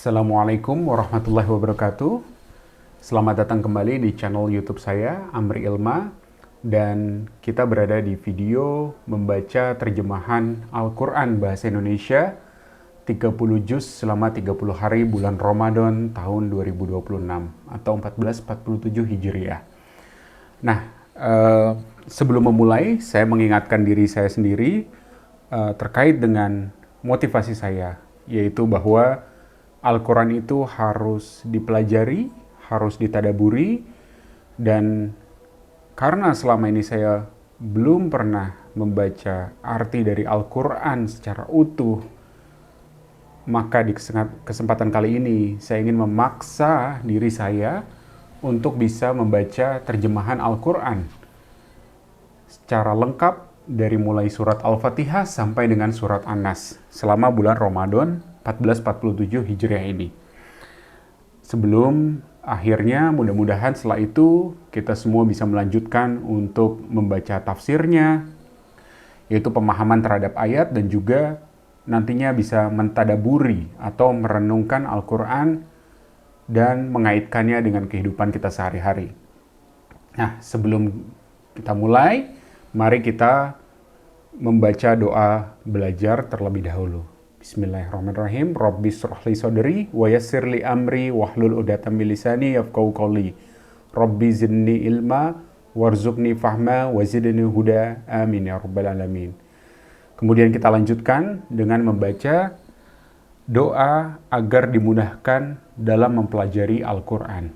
Assalamualaikum warahmatullahi wabarakatuh. Selamat datang kembali di channel YouTube saya, Amri Ilma. Dan kita berada di video membaca terjemahan Al-Quran Bahasa Indonesia 30 juz selama 30 hari bulan Ramadan tahun 2026 atau 1447 Hijriah. Nah, sebelum memulai, saya mengingatkan diri saya sendiri terkait dengan motivasi saya, yaitu bahwa Al-Quran itu harus dipelajari, harus ditadaburi, dan karena selama ini saya belum pernah membaca arti dari Al-Quran secara utuh, maka di kesempatan kali ini saya ingin memaksa diri saya untuk bisa membaca terjemahan Al-Quran secara lengkap dari mulai surat Al-Fatihah sampai dengan surat An-Nas selama bulan Ramadan 1447 Hijriah ini. Sebelum akhirnya mudah-mudahan setelah itu kita semua bisa melanjutkan untuk membaca tafsirnya, yaitu pemahaman terhadap ayat, dan juga nantinya bisa mentadaburi atau merenungkan Al-Quran dan mengaitkannya dengan kehidupan kita sehari-hari. Nah, sebelum kita mulai, mari kita membaca doa belajar terlebih dahulu. Bismillahirrahmanirrahim. Rabbi shrahli sadri wa yassirli amri wahlul 'uqdatam min lisani yafqahu qawli. Rabbi zidni ilma warzuqni fahma wa zidni huda. Amin ya rabbal alamin. Kemudian kita lanjutkan dengan membaca doa agar dimudahkan dalam mempelajari Al-Quran.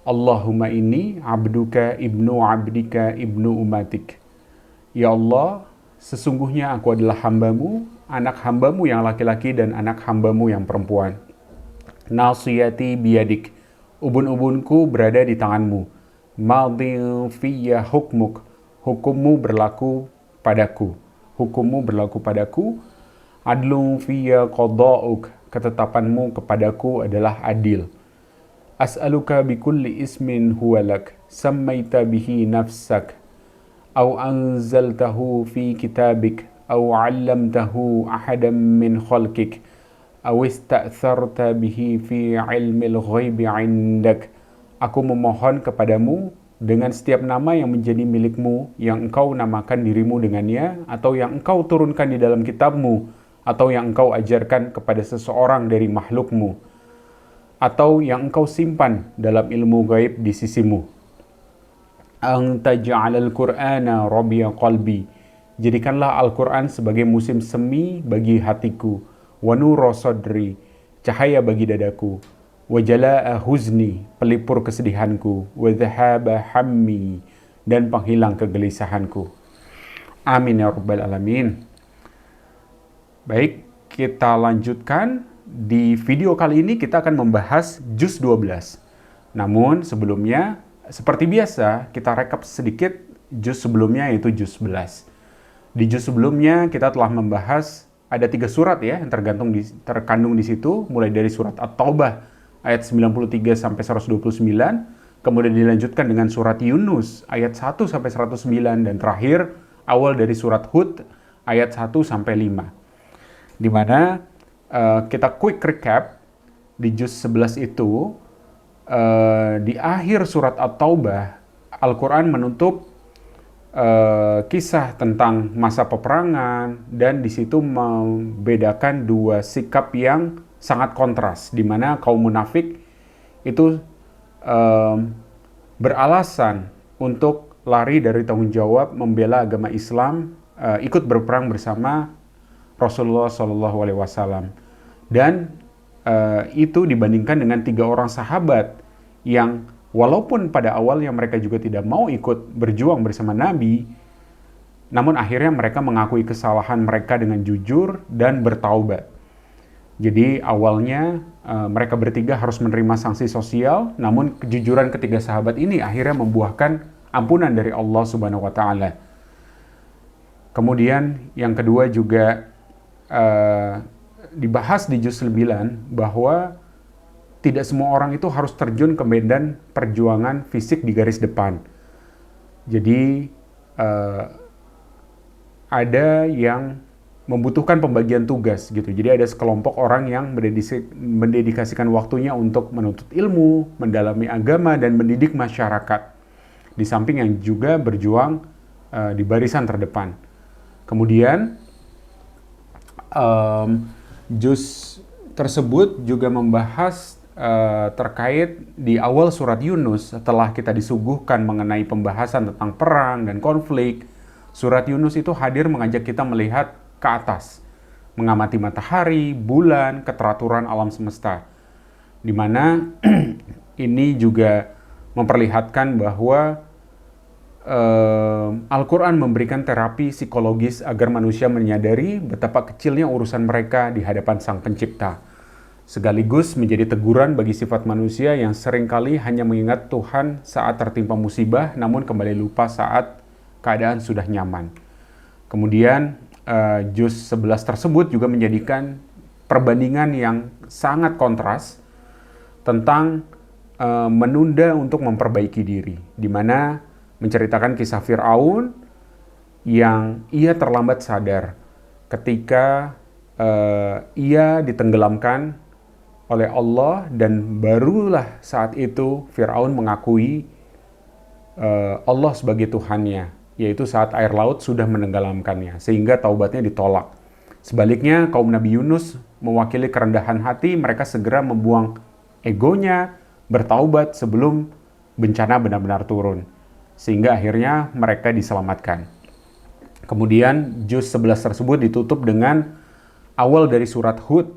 Allahumma inni abduka ibnu abdika ibnu umatik. Ya Allah, sesungguhnya aku adalah hambamu, anak hambamu yang laki-laki dan anak hambamu yang perempuan. Nasiyati biyadik, ubun-ubunku berada di tanganmu. Madin fiyya hukmuk, hukummu berlaku padaku. Hukummu berlaku padaku. Adlun fiyya qada'uk, ketetapanmu kepadaku adalah adil. As'aluka bikulli ismin huwalak, sammaita bihi nafsak, au anzaltahu fi kitabik, au 'allamtahu ahadan min khalqik, au ista'tharta bihi fi 'ilmil ghaibi 'indak. Aku memohon kepadamu dengan setiap nama yang menjadi milikmu, yang engkau namakan dirimu dengannya, atau yang engkau turunkan di dalam kitabmu, atau yang engkau ajarkan kepada seseorang dari makhlukmu, atau yang engkau simpan dalam ilmu gaib di sisimu. Anta ja'alal Qur'ana rabi'a qalbi, jadikanlah Al-Quran sebagai musim semi bagi hatiku, wa nura sadri, cahaya bagi dadaku, wa jala'a huzni, pelipur kesedihanku, wa dhahaba hammi, dan penghilang kegelisahanku. Amin ya rabbal alamin. Baik, kita lanjutkan. Di video kali ini kita akan membahas juz 12. Namun sebelumnya, seperti biasa, kita rekap sedikit juz sebelumnya, yaitu juz 11. Di juz sebelumnya kita telah membahas ada 3 surat ya yang terkandung di situ, mulai dari surat At-Taubah ayat 93 sampai 129, kemudian dilanjutkan dengan surat Yunus ayat 1 sampai 109, dan terakhir awal dari surat Hud ayat 1 sampai 5. Di mana kita quick recap di juz 11 itu, di akhir surat At-Taubah Al-Quran menutup kisah tentang masa peperangan, dan di situ membedakan 2 sikap yang sangat kontras, di mana kaum munafik itu beralasan untuk lari dari tanggung jawab membela agama Islam, ikut berperang bersama Rasulullah SAW. Dan itu dibandingkan dengan 3 orang sahabat yang walaupun pada awalnya mereka juga tidak mau ikut berjuang bersama Nabi, namun akhirnya mereka mengakui kesalahan mereka dengan jujur dan bertaubat. Jadi awalnya mereka bertiga harus menerima sanksi sosial, namun kejujuran ketiga sahabat ini akhirnya membuahkan ampunan dari Allah Subhanahu wa Ta'ala. Kemudian yang kedua juga dibahas di juz 9 bahwa tidak semua orang itu harus terjun ke medan perjuangan fisik di garis depan. Jadi ada yang membutuhkan pembagian tugas gitu. Jadi ada sekelompok orang yang mendedikasikan waktunya untuk menuntut ilmu, mendalami agama, dan mendidik masyarakat. Di samping yang juga berjuang di barisan terdepan. Kemudian juz tersebut juga membahas terkait di awal surat Yunus, setelah kita disuguhkan mengenai pembahasan tentang perang dan konflik, surat Yunus itu hadir mengajak kita melihat ke atas, mengamati matahari, bulan, keteraturan alam semesta, di mana ini juga memperlihatkan bahwa Al-Quran memberikan terapi psikologis agar manusia menyadari betapa kecilnya urusan mereka di hadapan Sang Pencipta, sekaligus menjadi teguran bagi sifat manusia yang seringkali hanya mengingat Tuhan saat tertimpa musibah, namun kembali lupa saat keadaan sudah nyaman. Kemudian juz 11 tersebut juga menjadikan perbandingan yang sangat kontras tentang menunda untuk memperbaiki diri, di mana menceritakan kisah Fir'aun yang ia terlambat sadar ketika ia ditenggelamkan oleh Allah, dan barulah saat itu Fir'aun mengakui Allah sebagai Tuhannya, yaitu saat air laut sudah menenggelamkannya, sehingga taubatnya ditolak. Sebaliknya, kaum Nabi Yunus mewakili kerendahan hati, mereka segera membuang egonya, bertaubat sebelum bencana benar-benar turun, sehingga akhirnya mereka diselamatkan. Kemudian, juz 11 tersebut ditutup dengan awal dari surat Hud,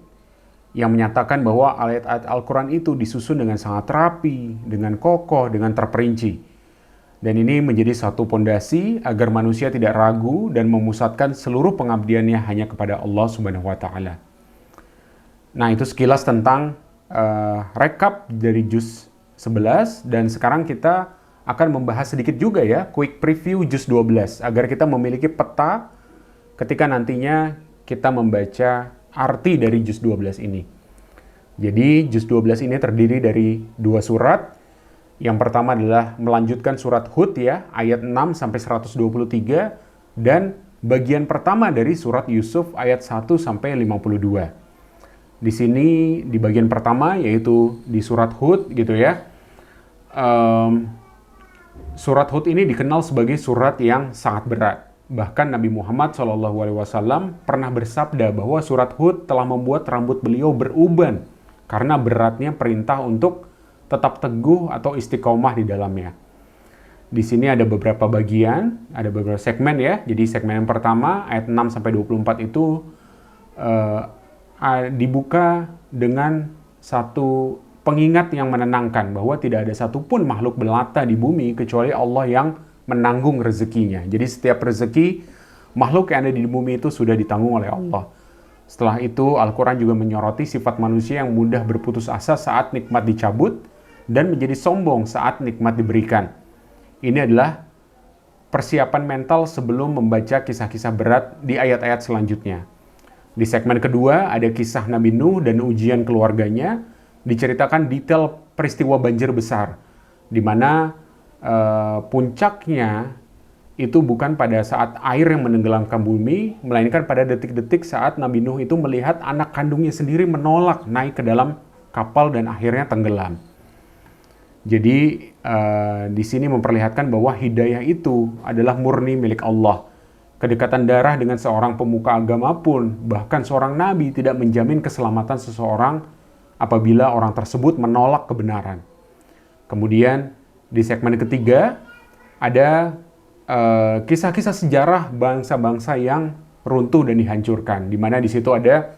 yang menyatakan bahwa ayat-ayat Al-Quran itu disusun dengan sangat rapi, dengan kokoh, dengan terperinci. Dan ini menjadi satu pondasi agar manusia tidak ragu dan memusatkan seluruh pengabdiannya hanya kepada Allah Subhanahu wa Ta'ala. Nah, itu sekilas tentang rekap dari juz 11, dan sekarang kita akan membahas sedikit juga ya, quick preview juz 12 agar kita memiliki peta ketika nantinya kita membaca arti dari juz 12 ini. Jadi juz 12 ini terdiri dari 2 surat. Yang pertama adalah melanjutkan surat Hud ya, ayat 6 sampai 123, dan bagian pertama dari surat Yusuf ayat 1 sampai 52. Di sini di bagian pertama, yaitu di surat Hud gitu ya. Surat Hud ini dikenal sebagai surat yang sangat berat. Bahkan Nabi Muhammad SAW pernah bersabda bahwa surat Hud telah membuat rambut beliau beruban karena beratnya perintah untuk tetap teguh atau istiqomah di dalamnya. Di sini ada beberapa bagian, ada beberapa segmen ya. Jadi segmen yang pertama ayat 6 sampai 24 itu dibuka dengan satu pengingat yang menenangkan bahwa tidak ada satupun makhluk melata di bumi kecuali Allah yang menanggung rezekinya. Jadi setiap rezeki makhluk yang ada di bumi itu sudah ditanggung oleh Allah. Setelah itu Al-Quran juga menyoroti sifat manusia yang mudah berputus asa saat nikmat dicabut dan menjadi sombong saat nikmat diberikan. Ini adalah persiapan mental sebelum membaca kisah-kisah berat di ayat-ayat selanjutnya. Di segmen kedua ada kisah Nabi Nuh dan ujian keluarganya, diceritakan detail peristiwa banjir besar, di mana puncaknya itu bukan pada saat air yang menenggelamkan bumi, melainkan pada detik-detik saat Nabi Nuh itu melihat anak kandungnya sendiri menolak naik ke dalam kapal dan akhirnya tenggelam. Jadi di sini memperlihatkan bahwa hidayah itu adalah murni milik Allah. Kedekatan darah dengan seorang pemuka agama pun, bahkan seorang nabi, tidak menjamin keselamatan seseorang apabila orang tersebut menolak kebenaran. Kemudian di segmen ketiga ada kisah-kisah sejarah bangsa-bangsa yang runtuh dan dihancurkan, di mana di situ ada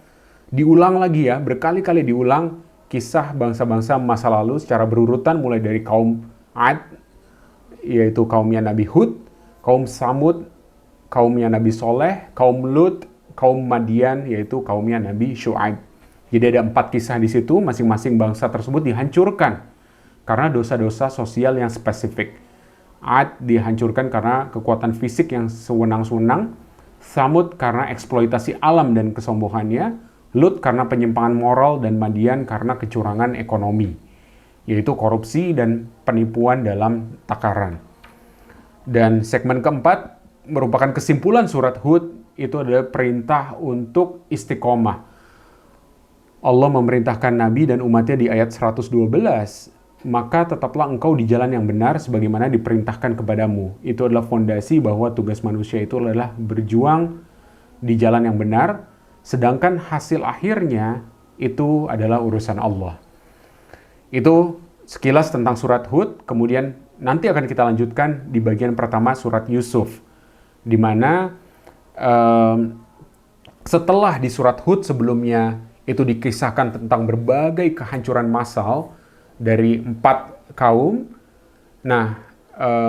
diulang lagi ya, berkali-kali diulang kisah bangsa-bangsa masa lalu secara berurutan, mulai dari kaum Ad, yaitu kaumnya Nabi Hud, kaum Samud, kaumnya Nabi Soleh, kaum Lut, kaum Madian, yaitu kaumnya Nabi Syu'aib. Jadi ada 4 kisah di situ, masing-masing bangsa tersebut dihancurkan karena dosa-dosa sosial yang spesifik. Ad dihancurkan karena kekuatan fisik yang sewenang-wenang, Samud karena eksploitasi alam dan kesombongannya, Lut karena penyimpangan moral, dan Madian karena kecurangan ekonomi, yaitu korupsi dan penipuan dalam takaran. Dan segmen keempat merupakan kesimpulan surat Hud itu adalah perintah untuk istiqomah. Allah memerintahkan Nabi dan umatnya di ayat 112, maka tetaplah engkau di jalan yang benar sebagaimana diperintahkan kepadamu. Itu adalah fondasi bahwa tugas manusia itu adalah berjuang di jalan yang benar, sedangkan hasil akhirnya itu adalah urusan Allah. Itu sekilas tentang surat Hud, kemudian nanti akan kita lanjutkan di bagian pertama surat Yusuf, di mana setelah di surat Hud sebelumnya itu dikisahkan tentang berbagai kehancuran massal dari 4 kaum. Nah,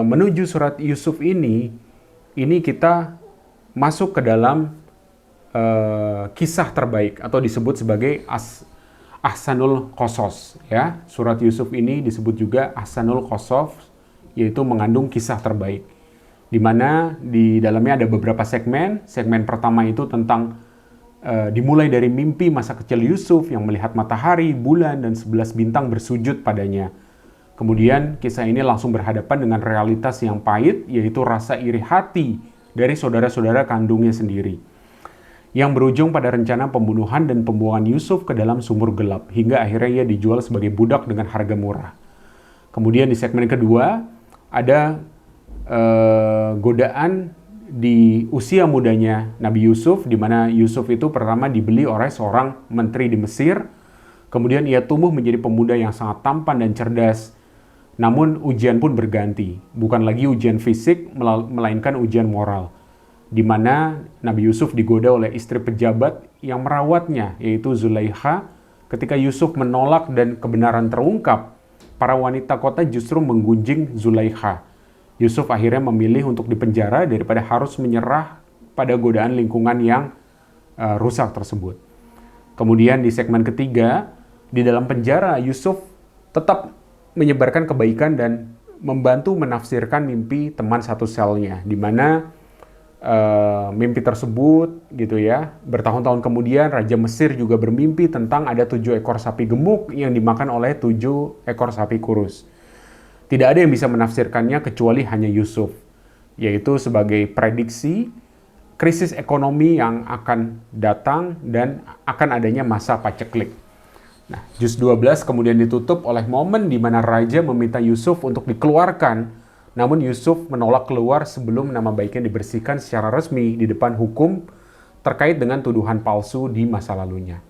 menuju surat Yusuf ini kita masuk ke dalam kisah terbaik atau disebut sebagai Ahsanul Qasas, ya. Surat Yusuf ini disebut juga Ahsanul Qasas, yaitu mengandung kisah terbaik, di mana di dalamnya ada beberapa segmen. Segmen pertama itu tentang dimulai dari mimpi masa kecil Yusuf yang melihat matahari, bulan, dan 11 bintang bersujud padanya. Kemudian kisah ini langsung berhadapan dengan realitas yang pahit, yaitu rasa iri hati dari saudara-saudara kandungnya sendiri, yang berujung pada rencana pembunuhan dan pembuangan Yusuf ke dalam sumur gelap, hingga akhirnya ia dijual sebagai budak dengan harga murah. Kemudian di segmen kedua, ada godaan di usia mudanya Nabi Yusuf, di mana Yusuf itu pertama dibeli oleh seorang menteri di Mesir. Kemudian ia tumbuh menjadi pemuda yang sangat tampan dan cerdas. Namun ujian pun berganti, bukan lagi ujian fisik, melainkan ujian moral, di mana Nabi Yusuf digoda oleh istri pejabat yang merawatnya, yaitu Zulaikha. Ketika Yusuf menolak dan kebenaran terungkap, para wanita kota justru menggunjing Zulaikha. Yusuf akhirnya memilih untuk dipenjara daripada harus menyerah pada godaan lingkungan yang rusak tersebut. Kemudian di segmen ketiga, di dalam penjara Yusuf tetap menyebarkan kebaikan dan membantu menafsirkan mimpi teman satu selnya, di mana mimpi tersebut gitu ya, bertahun-tahun kemudian Raja Mesir juga bermimpi tentang ada 7 ekor sapi gemuk yang dimakan oleh 7 ekor sapi kurus. Tidak ada yang bisa menafsirkannya kecuali hanya Yusuf, yaitu sebagai prediksi krisis ekonomi yang akan datang dan akan adanya masa paceklik. Nah, juz 12 kemudian ditutup oleh momen di mana Raja meminta Yusuf untuk dikeluarkan, namun Yusuf menolak keluar sebelum nama baiknya dibersihkan secara resmi di depan hukum terkait dengan tuduhan palsu di masa lalunya.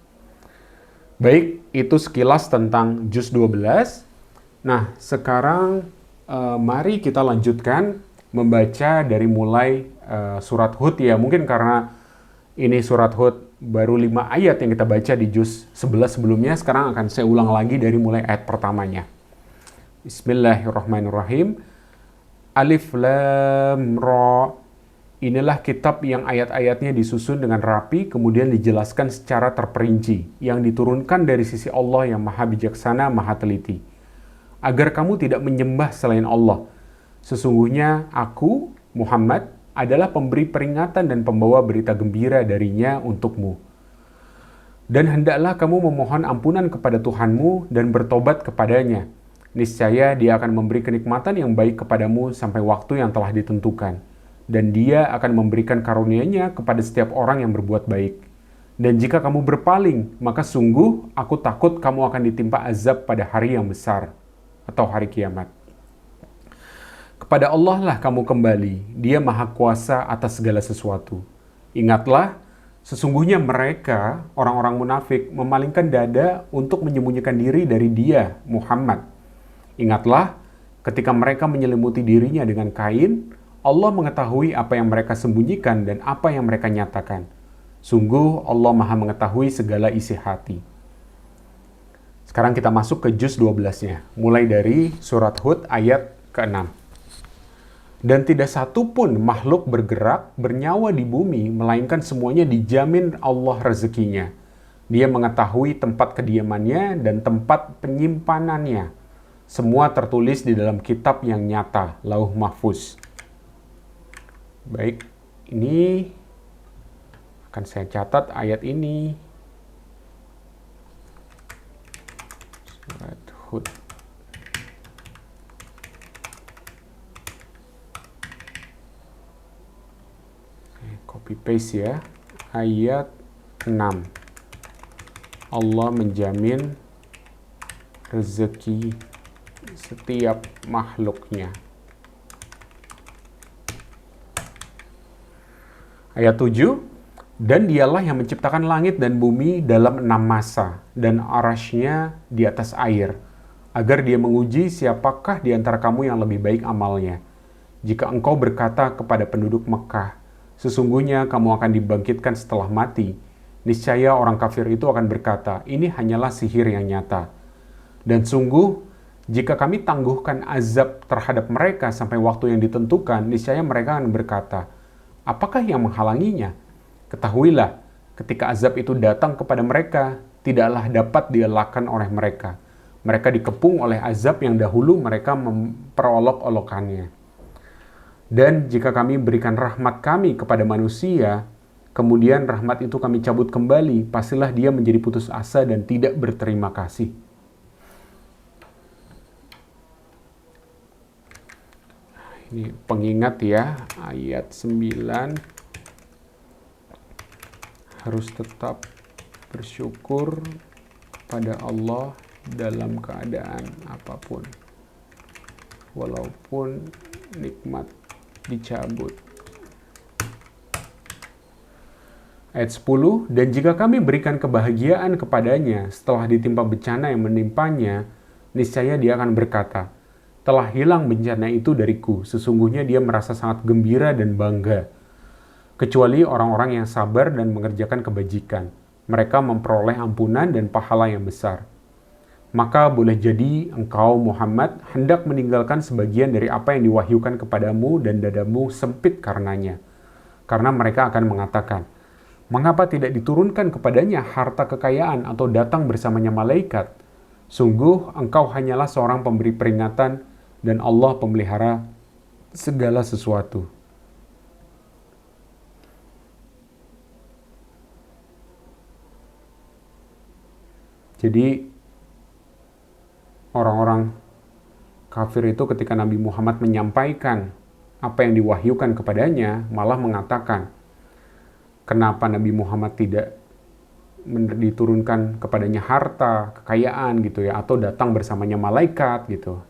Baik, itu sekilas tentang juz 12. Nah, sekarang mari kita lanjutkan membaca dari mulai surat Hud ya. Mungkin karena ini surat Hud baru 5 ayat yang kita baca di juz 11 sebelumnya, sekarang akan saya ulang lagi dari mulai ayat pertamanya. Bismillahirrahmanirrahim. Alif Lam Ra. Inilah kitab yang ayat-ayatnya disusun dengan rapi, kemudian dijelaskan secara terperinci, yang diturunkan dari sisi Allah yang maha bijaksana, maha teliti, agar kamu tidak menyembah selain Allah. Sesungguhnya aku, Muhammad, adalah pemberi peringatan dan pembawa berita gembira darinya untukmu. Dan hendaklah kamu memohon ampunan kepada Tuhanmu dan bertobat kepadanya. Niscaya Dia akan memberi kenikmatan yang baik kepadamu sampai waktu yang telah ditentukan. Dan Dia akan memberikan karunia-Nya kepada setiap orang yang berbuat baik. Dan jika kamu berpaling, maka sungguh aku takut kamu akan ditimpa azab pada hari yang besar, atau hari kiamat. Kepada Allah lah kamu kembali, Dia maha kuasa atas segala sesuatu. Ingatlah, sesungguhnya mereka, orang-orang munafik, memalingkan dada untuk menyembunyikan diri dari Dia, Muhammad. Ingatlah, ketika mereka menyelimuti dirinya dengan kain, Allah mengetahui apa yang mereka sembunyikan dan apa yang mereka nyatakan. Sungguh Allah maha mengetahui segala isi hati. Sekarang kita masuk ke juz 12-nya, mulai dari surat Hud ayat ke-6. Dan tidak satu pun makhluk bergerak, bernyawa di bumi, melainkan semuanya dijamin Allah rezekinya. Dia mengetahui tempat kediamannya dan tempat penyimpanannya. Semua tertulis di dalam kitab yang nyata, Lauh Mahfuz. Baik, ini akan saya catat ayat ini. Surat Hud. Saya copy. copy paste ya. Ayat 6. Allah menjamin rezeki setiap makhluknya. Ayat 7, dan dialah yang menciptakan langit dan bumi dalam 6 masa, dan arasy-Nya di atas air, agar dia menguji siapakah di antara kamu yang lebih baik amalnya. Jika engkau berkata kepada penduduk Mekah, sesungguhnya kamu akan dibangkitkan setelah mati, niscaya orang kafir itu akan berkata, ini hanyalah sihir yang nyata. Dan sungguh, jika kami tangguhkan azab terhadap mereka sampai waktu yang ditentukan, niscaya mereka akan berkata, apakah yang menghalanginya? Ketahuilah, ketika azab itu datang kepada mereka, tidaklah dapat dielakkan oleh mereka. Mereka dikepung oleh azab yang dahulu mereka memperolok-olokannya. Dan jika kami berikan rahmat kami kepada manusia, kemudian rahmat itu kami cabut kembali, pastilah dia menjadi putus asa dan tidak berterima kasih. Ini pengingat ya, ayat 9. Harus tetap bersyukur kepada Allah dalam keadaan apapun, walaupun nikmat dicabut. Ayat 10, dan jika kami berikan kebahagiaan kepadanya setelah ditimpa bencana yang menimpanya, niscaya dia akan berkata, telah hilang bencana itu dariku, sesungguhnya dia merasa sangat gembira dan bangga. Kecuali orang-orang yang sabar dan mengerjakan kebajikan. Mereka memperoleh ampunan dan pahala yang besar. Maka boleh jadi engkau Muhammad hendak meninggalkan sebagian dari apa yang diwahyukan kepadamu dan dadamu sempit karenanya. Karena mereka akan mengatakan, mengapa tidak diturunkan kepadanya harta kekayaan atau datang bersamanya malaikat? Sungguh engkau hanyalah seorang pemberi peringatan dan Allah pemelihara segala sesuatu. Jadi orang-orang kafir itu ketika Nabi Muhammad menyampaikan apa yang diwahyukan kepadanya, malah mengatakan, kenapa Nabi Muhammad tidak diturunkan kepadanya harta, kekayaan gitu ya, atau datang bersamanya malaikat gitu.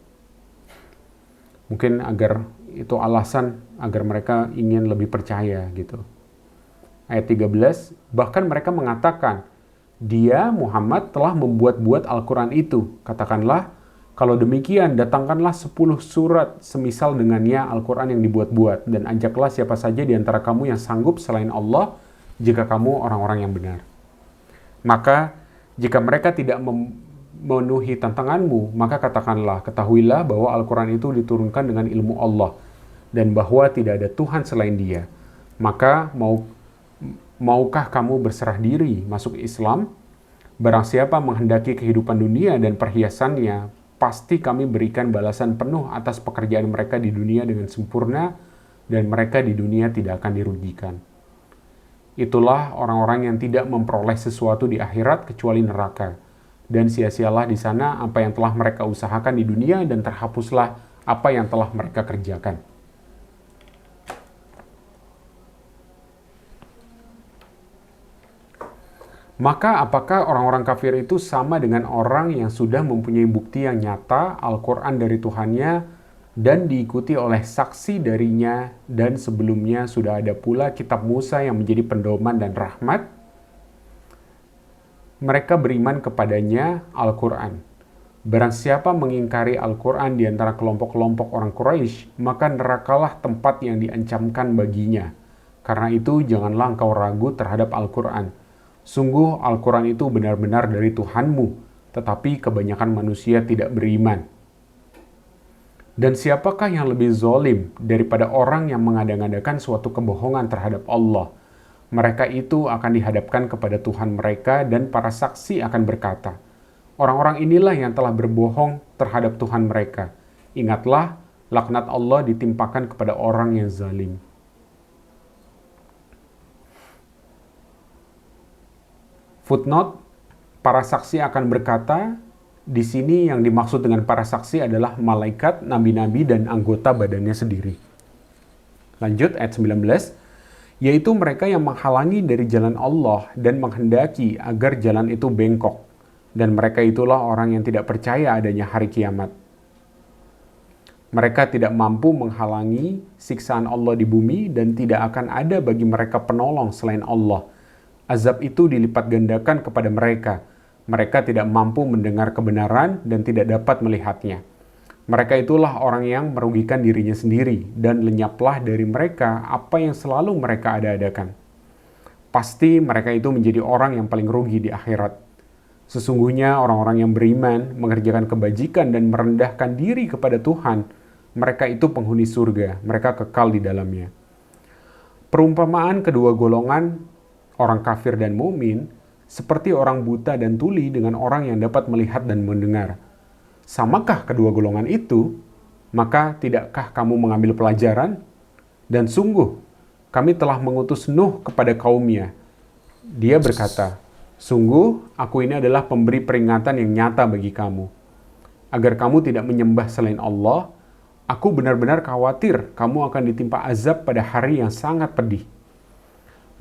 Mungkin agar itu alasan agar mereka ingin lebih percaya gitu. Ayat 13, bahkan mereka mengatakan, dia, Muhammad, telah membuat-buat Al-Quran itu. Katakanlah, kalau demikian, datangkanlah 10 surat semisal dengannya Al-Quran yang dibuat-buat, dan ajaklah siapa saja di antara kamu yang sanggup selain Allah, jika kamu orang-orang yang benar. Maka, jika mereka tidak memenuhi tantanganmu, maka katakanlah, ketahuilah bahwa Al-Quran itu diturunkan dengan ilmu Allah, dan bahwa tidak ada Tuhan selain Dia. Maka, maukah kamu berserah diri masuk Islam? Barang siapa menghendaki kehidupan dunia dan perhiasannya, pasti kami berikan balasan penuh atas pekerjaan mereka di dunia dengan sempurna, dan mereka di dunia tidak akan dirugikan. Itulah orang-orang yang tidak memperoleh sesuatu di akhirat kecuali neraka. Dan sia-sialah di sana apa yang telah mereka usahakan di dunia, dan terhapuslah apa yang telah mereka kerjakan. Maka apakah orang-orang kafir itu sama dengan orang yang sudah mempunyai bukti yang nyata Al-Quran dari Tuhannya dan diikuti oleh saksi darinya, dan sebelumnya sudah ada pula kitab Musa yang menjadi pedoman dan rahmat? Mereka beriman kepadanya Al-Quran. Barang siapa mengingkari Al-Quran di antara kelompok-kelompok orang Quraisy, maka nerakalah tempat yang diancamkan baginya. Karena itu janganlah engkau ragu terhadap Al-Quran. Sungguh Al-Quran itu benar-benar dari Tuhanmu, tetapi kebanyakan manusia tidak beriman. Dan siapakah yang lebih zalim daripada orang yang mengada-ngadakan suatu kebohongan terhadap Allah? Mereka itu akan dihadapkan kepada Tuhan mereka, dan para saksi akan berkata, orang-orang inilah yang telah berbohong terhadap Tuhan mereka. Ingatlah, laknat Allah ditimpakan kepada orang yang zalim. Footnote, para saksi akan berkata, di sini yang dimaksud dengan para saksi adalah malaikat, nabi-nabi, dan anggota badannya sendiri. Lanjut, ayat 19. yaitu mereka yang menghalangi dari jalan Allah dan menghendaki agar jalan itu bengkok. Dan mereka itulah orang yang tidak percaya adanya hari kiamat. Mereka tidak mampu menghalangi siksaan Allah di bumi dan tidak akan ada bagi mereka penolong selain Allah. Azab itu dilipat gandakan kepada mereka. Mereka tidak mampu mendengar kebenaran dan tidak dapat melihatnya. Mereka itulah orang yang merugikan dirinya sendiri dan lenyaplah dari mereka apa yang selalu mereka ada-adakan. Pasti mereka itu menjadi orang yang paling rugi di akhirat. Sesungguhnya orang-orang yang beriman, mengerjakan kebajikan dan merendahkan diri kepada Tuhan, mereka itu penghuni surga, mereka kekal di dalamnya. Perumpamaan kedua golongan, orang kafir dan mukmin, seperti orang buta dan tuli dengan orang yang dapat melihat dan mendengar. Samakah kedua golongan itu? Maka tidakkah kamu mengambil pelajaran? Dan sungguh, kami telah mengutus Nuh kepada kaumnya. Dia berkata, sungguh, aku ini adalah pemberi peringatan yang nyata bagi kamu. Agar kamu tidak menyembah selain Allah, aku benar-benar khawatir kamu akan ditimpa azab pada hari yang sangat pedih.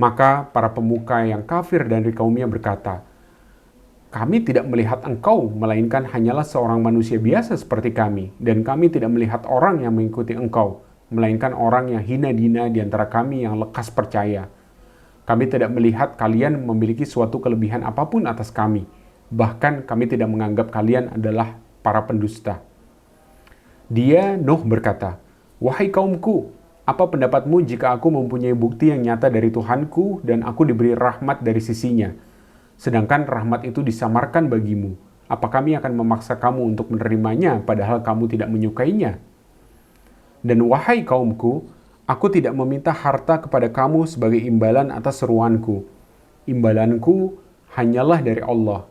Maka para pemuka yang kafir dari kaumnya berkata, kami tidak melihat engkau, melainkan hanyalah seorang manusia biasa seperti kami, dan kami tidak melihat orang yang mengikuti engkau, melainkan orang yang hina-dina di antara kami yang lekas percaya. Kami tidak melihat kalian memiliki suatu kelebihan apapun atas kami. Bahkan kami tidak menganggap kalian adalah para pendusta. Dia, Nuh, berkata, wahai kaumku, apa pendapatmu jika aku mempunyai bukti yang nyata dari Tuhanku dan aku diberi rahmat dari sisinya? Sedangkan rahmat itu disamarkan bagimu. Apa kami akan memaksa kamu untuk menerimanya padahal kamu tidak menyukainya? Dan wahai kaumku, aku tidak meminta harta kepada kamu sebagai imbalan atas seruanku. Imbalanku hanyalah dari Allah,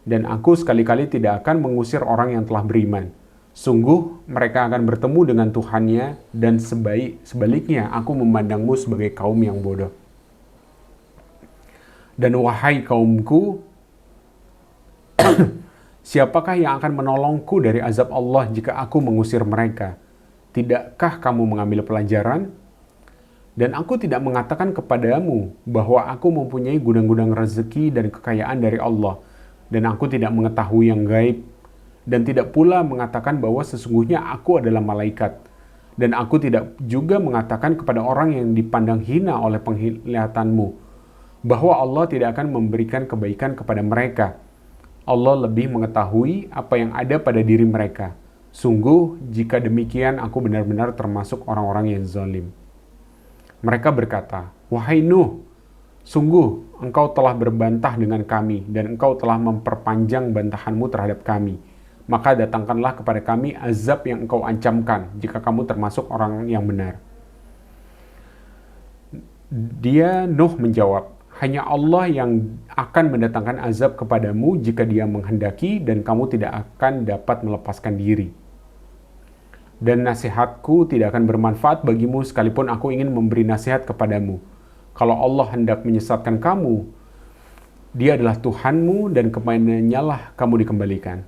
dan aku sekali-kali tidak akan mengusir orang yang telah beriman. Sungguh, mereka akan bertemu dengan Tuhannya, dan sebaliknya aku memandangmu sebagai kaum yang bodoh. Dan wahai kaumku, siapakah yang akan menolongku dari azab Allah jika aku mengusir mereka? Tidakkah kamu mengambil pelajaran? Dan aku tidak mengatakan kepadamu bahwa aku mempunyai gudang-gudang rezeki dan kekayaan dari Allah, dan aku tidak mengetahui yang gaib, dan tidak pula mengatakan bahwa sesungguhnya aku adalah malaikat, dan aku tidak juga mengatakan kepada orang yang dipandang hina oleh penglihatanmu, bahwa Allah tidak akan memberikan kebaikan kepada mereka. Allah lebih mengetahui apa yang ada pada diri mereka. Sungguh, jika demikian aku benar-benar termasuk orang-orang yang zalim. Mereka berkata, wahai Nuh, sungguh engkau telah berbantah dengan kami dan engkau telah memperpanjang bantahanmu terhadap kami. Maka datangkanlah kepada kami azab yang engkau ancamkan jika kamu termasuk orang yang benar. Dia, Nuh, menjawab, hanya Allah yang akan mendatangkan azab kepadamu jika Dia menghendaki dan kamu tidak akan dapat melepaskan diri. Dan nasihatku tidak akan bermanfaat bagimu sekalipun aku ingin memberi nasihat kepadamu. Kalau Allah hendak menyesatkan kamu, Dia adalah Tuhanmu dan kepadanya lah kamu dikembalikan.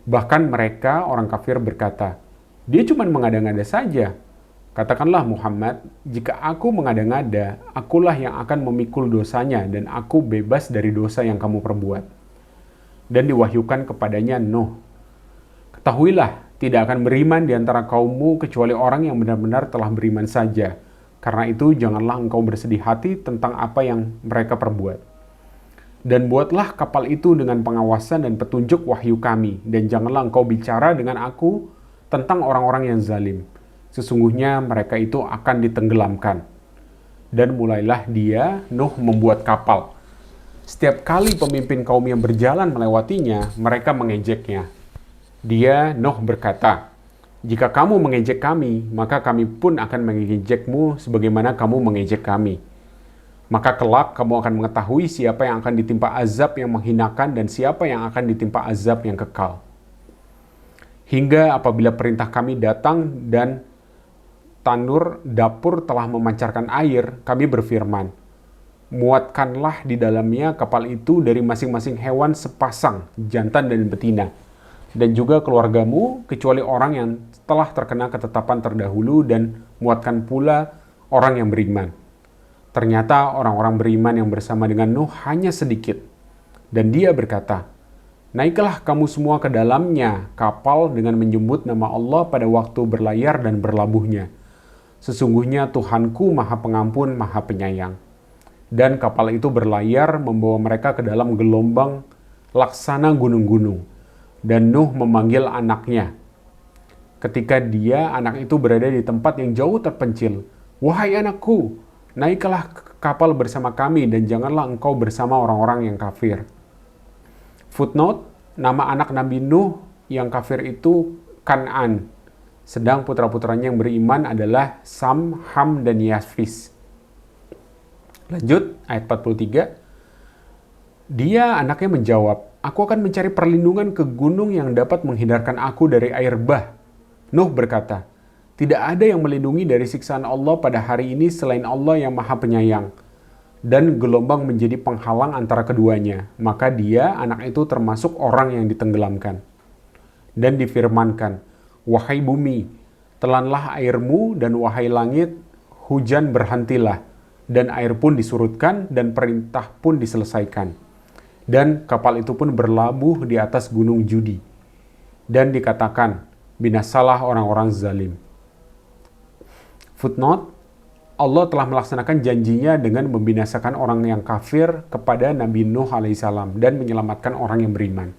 Bahkan mereka, orang kafir, berkata, dia cuma mengada-ngada saja. Katakanlah Muhammad, jika aku mengada-ngada, akulah yang akan memikul dosanya dan aku bebas dari dosa yang kamu perbuat. Dan diwahyukan kepadanya Nuh, ketahuilah, tidak akan beriman di antara kaummu kecuali orang yang benar-benar telah beriman saja. Karena itu janganlah engkau bersedih hati tentang apa yang mereka perbuat. Dan buatlah kapal itu dengan pengawasan dan petunjuk wahyu kami, dan janganlah engkau bicara dengan aku tentang orang-orang yang zalim. Sesungguhnya mereka itu akan ditenggelamkan. Dan mulailah dia, Nuh, membuat kapal. Setiap kali pemimpin kaum yang berjalan melewatinya, mereka mengejeknya. Dia, Nuh, berkata, jika kamu mengejek kami, maka kami pun akan mengejekmu sebagaimana kamu mengejek kami. Maka kelak kamu akan mengetahui siapa yang akan ditimpa azab yang menghinakan dan siapa yang akan ditimpa azab yang kekal. Hingga apabila perintah kami datang dan tanur dapur telah memancarkan air, kami berfirman, muatkanlah di dalamnya kapal itu dari masing-masing hewan sepasang, jantan dan betina, dan juga keluargamu, kecuali orang yang telah terkena ketetapan terdahulu, dan muatkan pula orang yang beriman. Ternyata orang-orang beriman yang bersama dengan Nuh hanya sedikit. Dan dia berkata, "Naiklah kamu semua ke dalamnya kapal dengan menyebut nama Allah pada waktu berlayar dan berlabuhnya. Sesungguhnya Tuhanku Maha Pengampun, Maha Penyayang." Dan kapal itu berlayar membawa mereka ke dalam gelombang laksana gunung-gunung. Dan Nuh memanggil anaknya. Ketika anak itu berada di tempat yang jauh terpencil, "Wahai anakku, naiklah ke kapal bersama kami dan janganlah engkau bersama orang-orang yang kafir." Footnote, nama anak Nabi Nuh yang kafir itu Kan'an, sedang putra-putranya yang beriman adalah Sam, Ham, dan Yafis. Lanjut, ayat 43. Dia anaknya menjawab, "Aku akan mencari perlindungan ke gunung yang dapat menghindarkan aku dari air bah." Nuh berkata, "Tidak ada yang melindungi dari siksaan Allah pada hari ini selain Allah yang Maha Penyayang." Dan gelombang menjadi penghalang antara keduanya. Maka dia, anak itu termasuk orang yang ditenggelamkan. Dan difirmankan, "Wahai bumi, telanlah airmu, dan wahai langit, hujan berhentilah." Dan air pun disurutkan, dan perintah pun diselesaikan. Dan kapal itu pun berlabuh di atas gunung Judi. Dan dikatakan, binasalah orang-orang zalim. Footnote, Allah telah melaksanakan janjinya dengan membinasakan orang yang kafir kepada Nabi Nuh alaihissalam dan menyelamatkan orang yang beriman.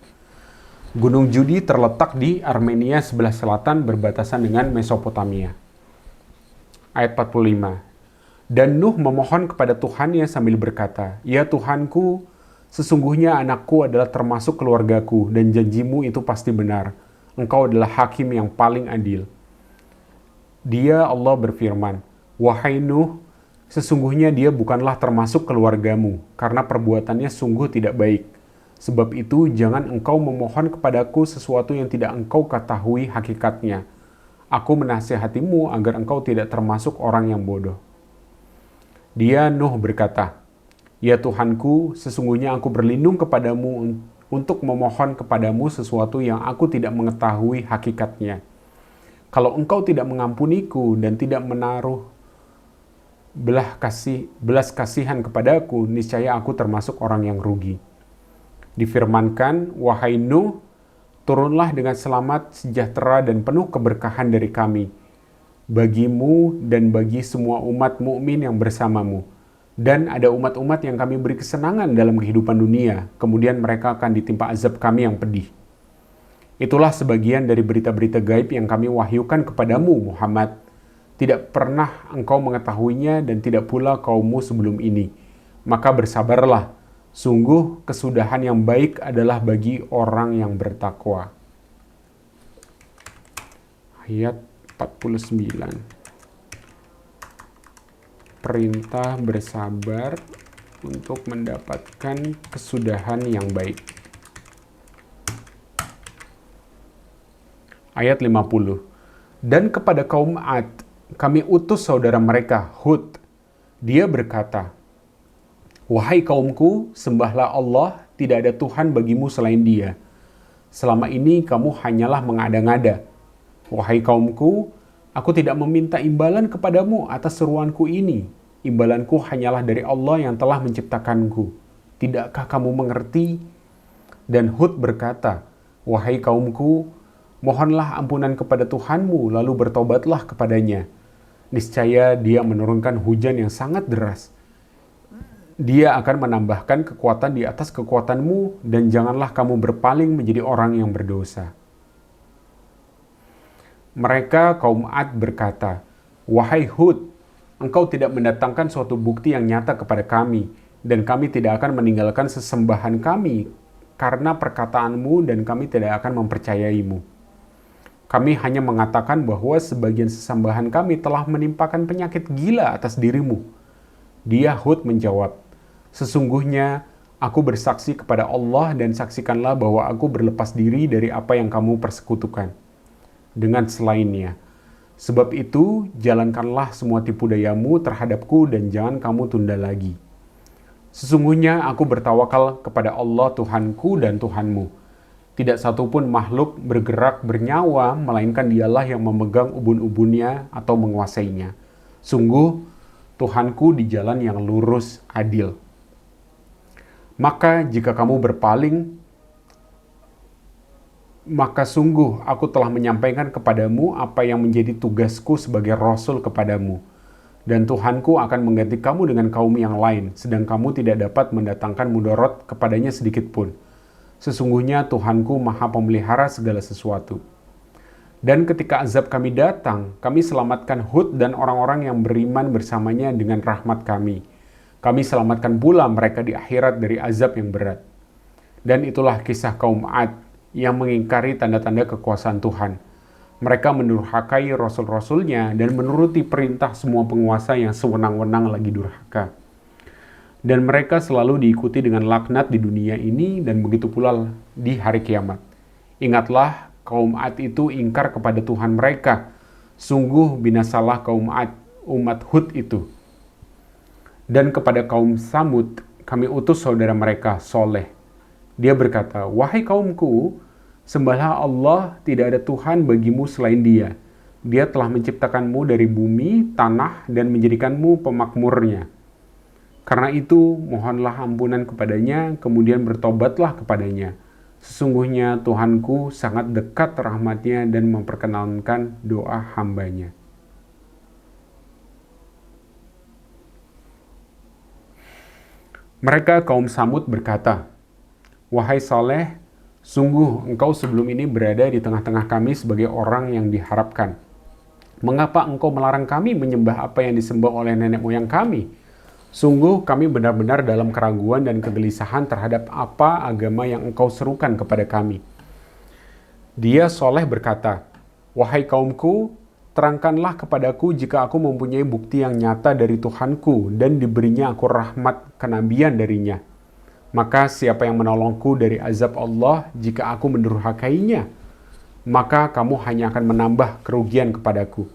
Gunung Judi terletak di Armenia sebelah selatan berbatasan dengan Mesopotamia. Ayat 45. Dan Nuh memohon kepada Tuhannya sambil berkata, "Ya Tuhanku, sesungguhnya anakku adalah termasuk keluargaku dan janjimu itu pasti benar. Engkau adalah hakim yang paling adil." Dia Allah berfirman, "Wahai Nuh, sesungguhnya dia bukanlah termasuk keluargamu, karena perbuatannya sungguh tidak baik. Sebab itu jangan engkau memohon kepadaku sesuatu yang tidak engkau ketahui hakikatnya. Aku menasihatimu agar engkau tidak termasuk orang yang bodoh." Dia Nuh berkata, "Ya Tuhanku, sesungguhnya aku berlindung kepadamu untuk memohon kepadamu sesuatu yang aku tidak mengetahui hakikatnya. Kalau engkau tidak mengampuniku dan tidak menaruh belas kasihan kepadaku, niscaya aku termasuk orang yang rugi." Difirmankan, "Wahai Nuh, turunlah dengan selamat, sejahtera, dan penuh keberkahan dari kami, bagimu dan bagi semua umat mukmin yang bersamamu. Dan ada umat-umat yang kami beri kesenangan dalam kehidupan dunia, kemudian mereka akan ditimpa azab kami yang pedih." Itulah sebagian dari berita-berita gaib yang kami wahyukan kepadamu, Muhammad. Tidak pernah engkau mengetahuinya dan tidak pula kaummu sebelum ini. Maka bersabarlah, sungguh kesudahan yang baik adalah bagi orang yang bertakwa. Ayat 49. Perintah bersabar untuk mendapatkan kesudahan yang baik. Ayat 50. Dan kepada kaum Ad, kami utus saudara mereka, Hud. Dia berkata, "Wahai kaumku, sembahlah Allah, tidak ada Tuhan bagimu selain Dia. Selama ini kamu hanyalah mengada-ngada. Wahai kaumku, aku tidak meminta imbalan kepadamu atas seruanku ini. Imbalanku hanyalah dari Allah yang telah menciptakanku. Tidakkah kamu mengerti?" Dan Hud berkata, "Wahai kaumku, mohonlah ampunan kepada Tuhanmu, lalu bertobatlah kepadanya. Niscaya Dia menurunkan hujan yang sangat deras. Dia akan menambahkan kekuatan di atas kekuatanmu, dan janganlah kamu berpaling menjadi orang yang berdosa." Mereka kaum Ad berkata, "Wahai Hud, engkau tidak mendatangkan suatu bukti yang nyata kepada kami, dan kami tidak akan meninggalkan sesembahan kami karena perkataanmu, dan kami tidak akan mempercayaimu. Kami hanya mengatakan bahwa sebagian sesembahan kami telah menimpakan penyakit gila atas dirimu." Dia Hud menjawab, "Sesungguhnya aku bersaksi kepada Allah dan saksikanlah bahwa aku berlepas diri dari apa yang kamu persekutukan dengan selainnya. Sebab itu, jalankanlah semua tipu dayamu terhadapku dan jangan kamu tunda lagi. Sesungguhnya aku bertawakal kepada Allah Tuhanku dan Tuhanmu. Tidak satupun makhluk bergerak bernyawa, melainkan Dialah yang memegang ubun-ubunnya atau menguasainya. Sungguh, Tuhanku di jalan yang lurus adil. Maka jika kamu berpaling, maka sungguh aku telah menyampaikan kepadamu apa yang menjadi tugasku sebagai rasul kepadamu. Dan Tuhanku akan mengganti kamu dengan kaum yang lain, sedang kamu tidak dapat mendatangkan mudarat kepadanya sedikit pun. Sesungguhnya Tuhanku maha pemelihara segala sesuatu. Dan ketika azab kami datang, kami selamatkan Hud dan orang-orang yang beriman bersamanya dengan rahmat kami. Kami selamatkan pula mereka di akhirat dari azab yang berat. Dan itulah kisah kaum Ad yang mengingkari tanda-tanda kekuasaan Tuhan. Mereka mendurhakai rasul-rasulnya dan menuruti perintah semua penguasa yang sewenang-wenang lagi durhaka. Dan mereka selalu diikuti dengan laknat di dunia ini dan begitu pula di hari kiamat. Ingatlah, kaum Ad itu ingkar kepada Tuhan mereka. Sungguh binasalah kaum Ad, umat Hud itu. Dan kepada kaum Samud, kami utus saudara mereka, Soleh. Dia berkata, wahai kaumku, sembahlah Allah, tidak ada Tuhan bagimu selain Dia. Dia telah menciptakanmu dari bumi, tanah, dan menjadikanmu pemakmurnya. Karena itu, mohonlah ampunan kepadanya, kemudian bertobatlah kepadanya. Sesungguhnya Tuhanku sangat dekat rahmatnya dan memperkenankan doa hambanya. Mereka kaum Samud berkata, wahai Saleh, sungguh engkau sebelum ini berada di tengah-tengah kami sebagai orang yang diharapkan. Mengapa engkau melarang kami menyembah apa yang disembah oleh nenek moyang kami? Sungguh kami benar-benar dalam keraguan dan kegelisahan terhadap apa agama yang engkau serukan kepada kami. Dia Soleh berkata, wahai kaumku, terangkanlah kepadaku jika aku mempunyai bukti yang nyata dari Tuhanku dan diberinya aku rahmat kenabian darinya. Maka siapa yang menolongku dari azab Allah jika aku mendurhakainya? Maka kamu hanya akan menambah kerugian kepadaku.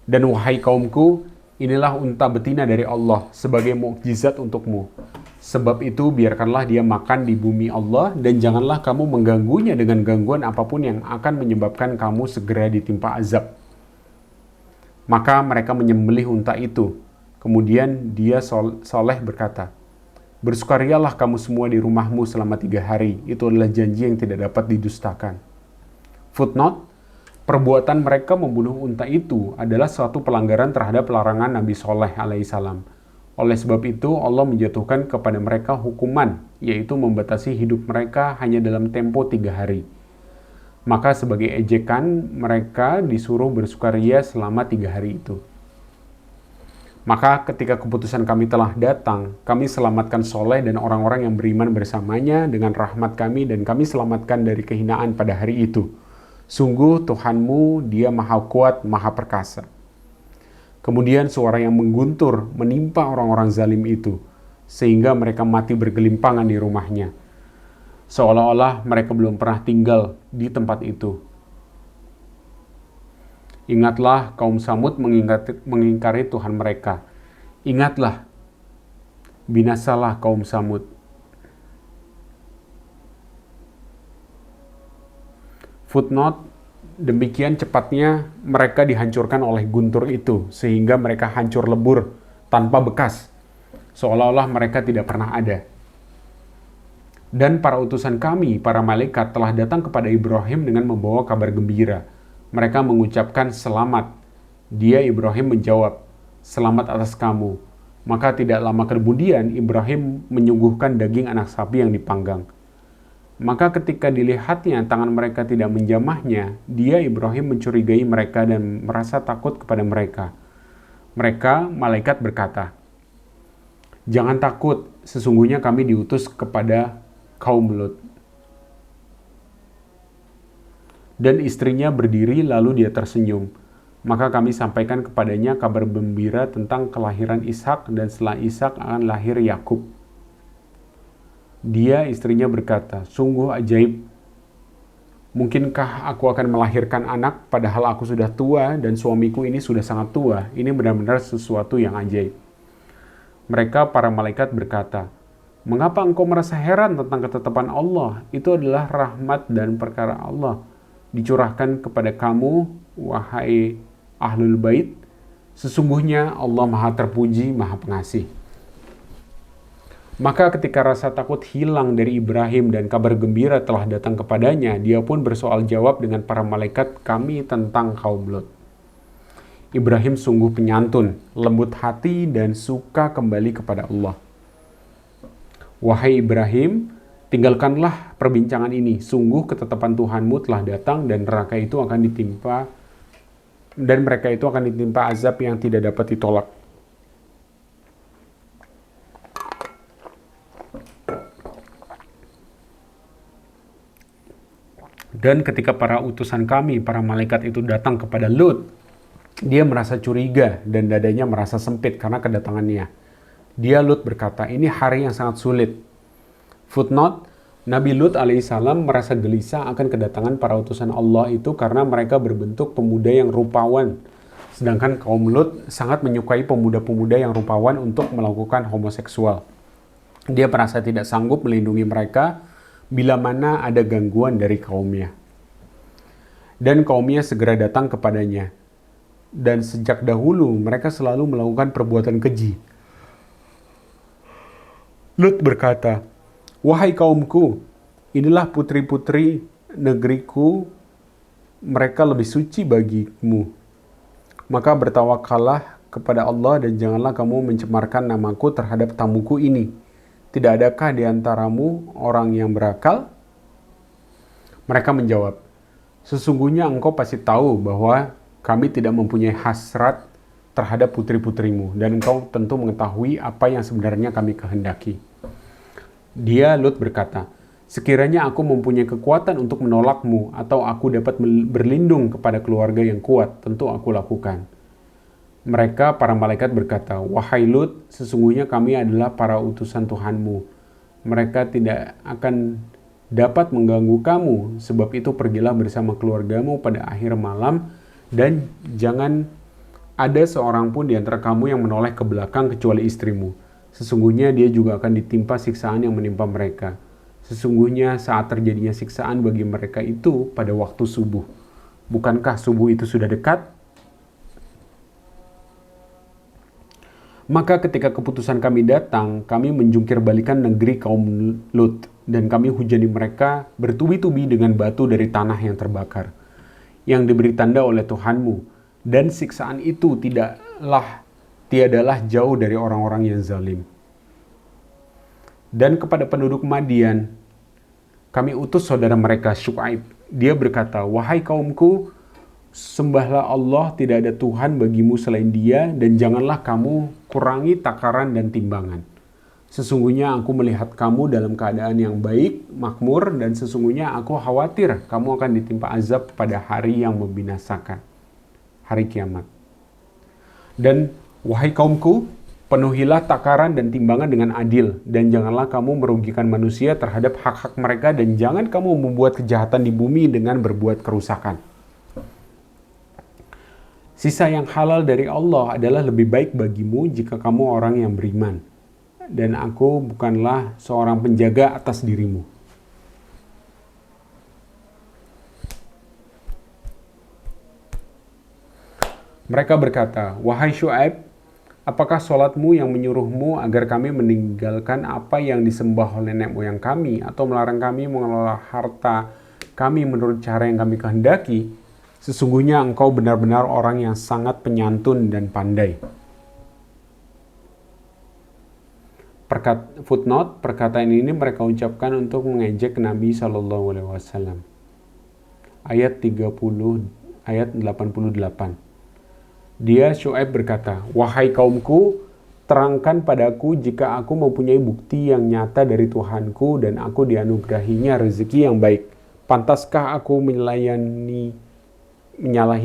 Dan wahai kaumku, inilah unta betina dari Allah sebagai mukjizat untukmu. Sebab itu biarkanlah dia makan di bumi Allah dan janganlah kamu mengganggunya dengan gangguan apapun yang akan menyebabkan kamu segera ditimpa azab. Maka mereka menyembelih unta itu. Kemudian dia Soleh berkata, bersukarialah kamu semua di rumahmu selama 3 hari. Itu adalah janji yang tidak dapat didustakan. Footnote, perbuatan mereka membunuh unta itu adalah suatu pelanggaran terhadap larangan Nabi Soleh alaihissalam. Oleh sebab itu, Allah menjatuhkan kepada mereka hukuman, yaitu membatasi hidup mereka hanya dalam tempo 3 hari. Maka sebagai ejekan, mereka disuruh bersukaria selama 3 hari itu. Maka ketika keputusan kami telah datang, kami selamatkan Soleh dan orang-orang yang beriman bersamanya dengan rahmat kami dan kami selamatkan dari kehinaan pada hari itu. Sungguh Tuhanmu, Dia maha kuat, maha perkasa. Kemudian suara yang mengguntur menimpa orang-orang zalim itu, sehingga mereka mati bergelimpangan di rumahnya. Seolah-olah mereka belum pernah tinggal di tempat itu. Ingatlah kaum Samud mengingkari Tuhan mereka. Ingatlah, binasalah kaum Samud. Footnote, demikian cepatnya mereka dihancurkan oleh guntur itu, sehingga mereka hancur lebur tanpa bekas, seolah-olah mereka tidak pernah ada. Dan para utusan kami, para malaikat, telah datang kepada Ibrahim dengan membawa kabar gembira. Mereka mengucapkan selamat. Dia Ibrahim menjawab, selamat atas kamu. Maka tidak lama kemudian Ibrahim menyuguhkan daging anak sapi yang dipanggang. Maka ketika dilihatnya tangan mereka tidak menjamahnya, dia Ibrahim mencurigai mereka dan merasa takut kepada mereka. Mereka, malaikat berkata, jangan takut, sesungguhnya kami diutus kepada kaum Lut. Dan istrinya berdiri lalu dia tersenyum. Maka kami sampaikan kepadanya kabar gembira tentang kelahiran Ishak dan setelah Ishak akan lahir Yakub. Dia istrinya berkata, sungguh ajaib. Mungkinkah aku akan melahirkan anak padahal aku sudah tua dan suamiku ini sudah sangat tua? Ini benar-benar sesuatu yang ajaib. Mereka para malaikat berkata, mengapa engkau merasa heran tentang ketetapan Allah? Itu adalah rahmat dan perkara Allah. Dicurahkan kepada kamu, wahai Ahlul Bait, Sesungguhnya Allah Maha Terpuji, Maha Pengasih. Maka ketika rasa takut hilang dari Ibrahim dan kabar gembira telah datang kepadanya, dia pun bersoal jawab dengan para malaikat kami tentang kaum Lut. Ibrahim sungguh penyantun, lembut hati dan suka kembali kepada Allah. Wahai Ibrahim, tinggalkanlah perbincangan ini. Sungguh ketetapan Tuhanmu telah datang dan mereka itu akan ditimpa azab yang tidak dapat ditolak. Dan ketika para utusan kami, para malaikat itu datang kepada Lut, dia merasa curiga dan dadanya merasa sempit karena kedatangannya. Dia Lut berkata, ini hari yang sangat sulit. Footnote, Nabi Lut alaihissalam merasa gelisah akan kedatangan para utusan Allah itu karena mereka berbentuk pemuda yang rupawan. Sedangkan kaum Lut sangat menyukai pemuda-pemuda yang rupawan untuk melakukan homoseksual. Dia merasa tidak sanggup melindungi mereka bila mana ada gangguan dari kaumnya. Dan kaumnya segera datang kepadanya. Dan sejak dahulu mereka selalu melakukan perbuatan keji. Lut berkata, wahai kaumku, inilah putri-putri negeriku, mereka lebih suci bagimu. Maka bertawakallah kepada Allah dan janganlah kamu mencemarkan namaku terhadap tamuku ini. Tidak adakah di antaramu orang yang berakal? Mereka menjawab, sesungguhnya engkau pasti tahu bahwa kami tidak mempunyai hasrat terhadap putri-putrimu, dan engkau tentu mengetahui apa yang sebenarnya kami kehendaki. Dia, Lut, berkata, sekiranya aku mempunyai kekuatan untuk menolakmu, atau aku dapat berlindung kepada keluarga yang kuat, tentu aku lakukan. Mereka, para malaikat berkata, wahai Lut, sesungguhnya kami adalah para utusan Tuhanmu. Mereka tidak akan dapat mengganggu kamu, sebab itu pergilah bersama keluargamu pada akhir malam, dan jangan ada seorang pun di antara kamu yang menoleh ke belakang kecuali istrimu. Sesungguhnya dia juga akan ditimpa siksaan yang menimpa mereka. Sesungguhnya saat terjadinya siksaan bagi mereka itu pada waktu subuh. Bukankah subuh itu sudah dekat? Maka ketika keputusan kami datang, kami menjungkir balikan negeri kaum Lut, dan kami hujani mereka bertubi-tubi dengan batu dari tanah yang terbakar, yang diberi tanda oleh Tuhanmu, dan siksaan itu tiadalah jauh dari orang-orang yang zalim. Dan kepada penduduk Madian, kami utus saudara mereka Syuaib. Dia berkata, wahai kaumku, sembahlah Allah, tidak ada Tuhan bagimu selain Dia, dan janganlah kamu kurangi takaran dan timbangan. Sesungguhnya aku melihat kamu dalam keadaan yang baik, makmur, dan sesungguhnya aku khawatir kamu akan ditimpa azab pada hari yang membinasakan, hari kiamat. Dan wahai kaumku, penuhilah takaran dan timbangan dengan adil, dan janganlah kamu merugikan manusia terhadap hak-hak mereka, dan jangan kamu membuat kejahatan di bumi dengan berbuat kerusakan. Sisa yang halal dari Allah adalah lebih baik bagimu jika kamu orang yang beriman. Dan aku bukanlah seorang penjaga atas dirimu. Mereka berkata, wahai Syuaib, apakah sholatmu yang menyuruhmu agar kami meninggalkan apa yang disembah oleh nenek moyang kami, atau melarang kami mengelola harta kami menurut cara yang kami kehendaki? Sesungguhnya engkau benar-benar orang yang sangat penyantun dan pandai. Footnote, perkataan ini mereka ucapkan untuk mengejek Nabi SAW. Ayat 88. Dia, Syuaib, berkata, wahai kaumku, terangkan padaku jika aku mempunyai bukti yang nyata dari Tuhanku dan aku dianugerahinya rezeki yang baik. Pantaskah aku menyalahi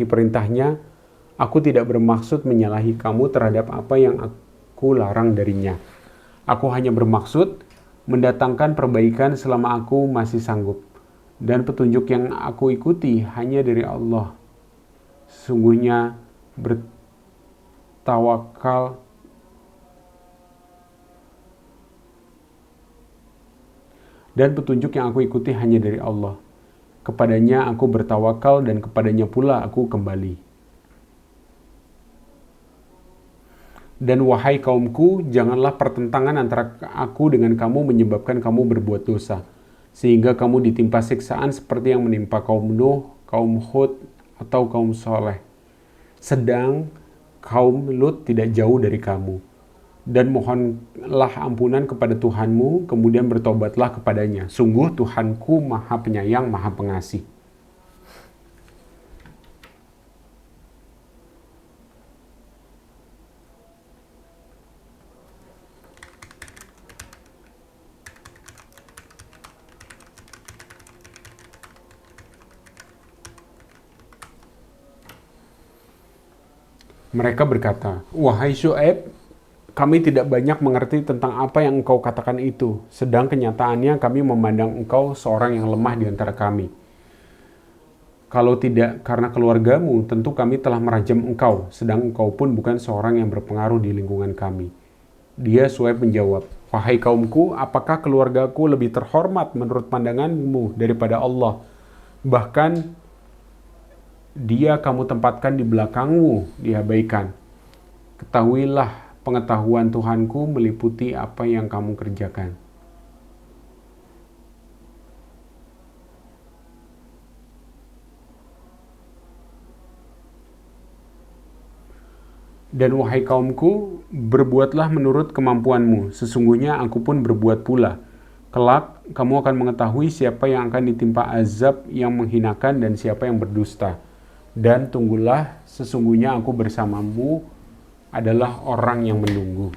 perintahnya? Aku tidak bermaksud menyalahi kamu terhadap apa yang aku larang darinya. Aku hanya bermaksud mendatangkan perbaikan selama aku masih sanggup. Dan petunjuk yang aku ikuti hanya dari Allah. Sesungguhnya bertawakal dan petunjuk yang aku ikuti hanya dari Allah. Kepadanya aku bertawakal dan kepadanya pula aku kembali. Dan wahai kaumku, janganlah pertentangan antara aku dengan kamu menyebabkan kamu berbuat dosa, sehingga kamu ditimpa siksaan seperti yang menimpa kaum Nuh, kaum Hud, atau kaum Soleh. Sedang kaum Lut tidak jauh dari kamu. Dan mohonlah ampunan kepada Tuhanmu, kemudian bertobatlah kepadanya. Sungguh Tuhanku Maha Penyayang, Maha Pengasih. Mereka berkata, "Wahai Syuaib, kami tidak banyak mengerti tentang apa yang engkau katakan itu, sedang kenyataannya kami memandang engkau seorang yang lemah di antara kami. Kalau tidak karena keluargamu, tentu kami telah merajam engkau, sedang engkau pun bukan seorang yang berpengaruh di lingkungan kami." Dia Syuaib menjawab, "Wahai kaumku, apakah keluargaku lebih terhormat menurut pandanganmu daripada Allah? Bahkan dia kamu tempatkan di belakangmu, diabaikan. Ketahuilah, pengetahuan Tuhanku meliputi apa yang kamu kerjakan." Dan wahai kaumku, berbuatlah menurut kemampuanmu, sesungguhnya aku pun berbuat pula. Kelak, kamu akan mengetahui siapa yang akan ditimpa azab yang menghinakan dan siapa yang berdusta. Dan tunggulah, sesungguhnya aku bersamamu adalah orang yang menunggu.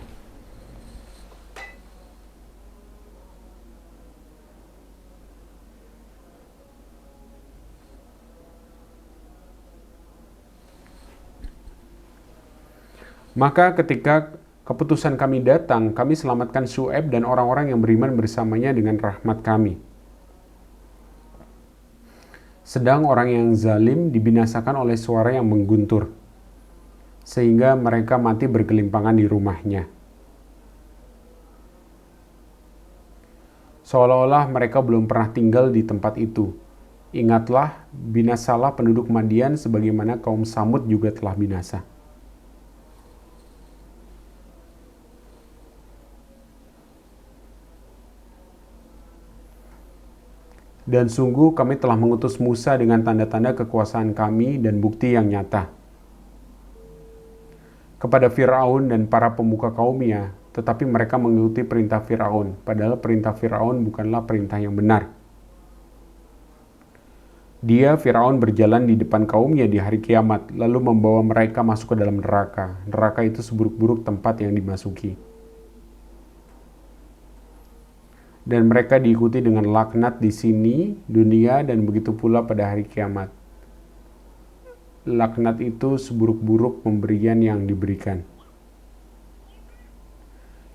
Maka ketika keputusan kami datang, kami selamatkan Syuaib dan orang-orang yang beriman bersamanya dengan rahmat kami. Sedang orang yang zalim dibinasakan oleh suara yang mengguntur, sehingga mereka mati bergelimpangan di rumahnya. Seolah-olah mereka belum pernah tinggal di tempat itu. Ingatlah, binasalah penduduk Madian sebagaimana kaum Samud juga telah binasa. Dan sungguh kami telah mengutus Musa dengan tanda-tanda kekuasaan kami dan bukti yang nyata kepada Fir'aun dan para pemuka kaumnya, tetapi mereka mengikuti perintah Fir'aun, padahal perintah Fir'aun bukanlah perintah yang benar. Dia, Fir'aun, berjalan di depan kaumnya di hari kiamat, lalu membawa mereka masuk ke dalam neraka. Neraka itu seburuk-buruk tempat yang dimasuki. Dan mereka diikuti dengan laknat di sini, dunia, dan begitu pula pada hari kiamat. Laknat itu seburuk-buruk pemberian yang diberikan.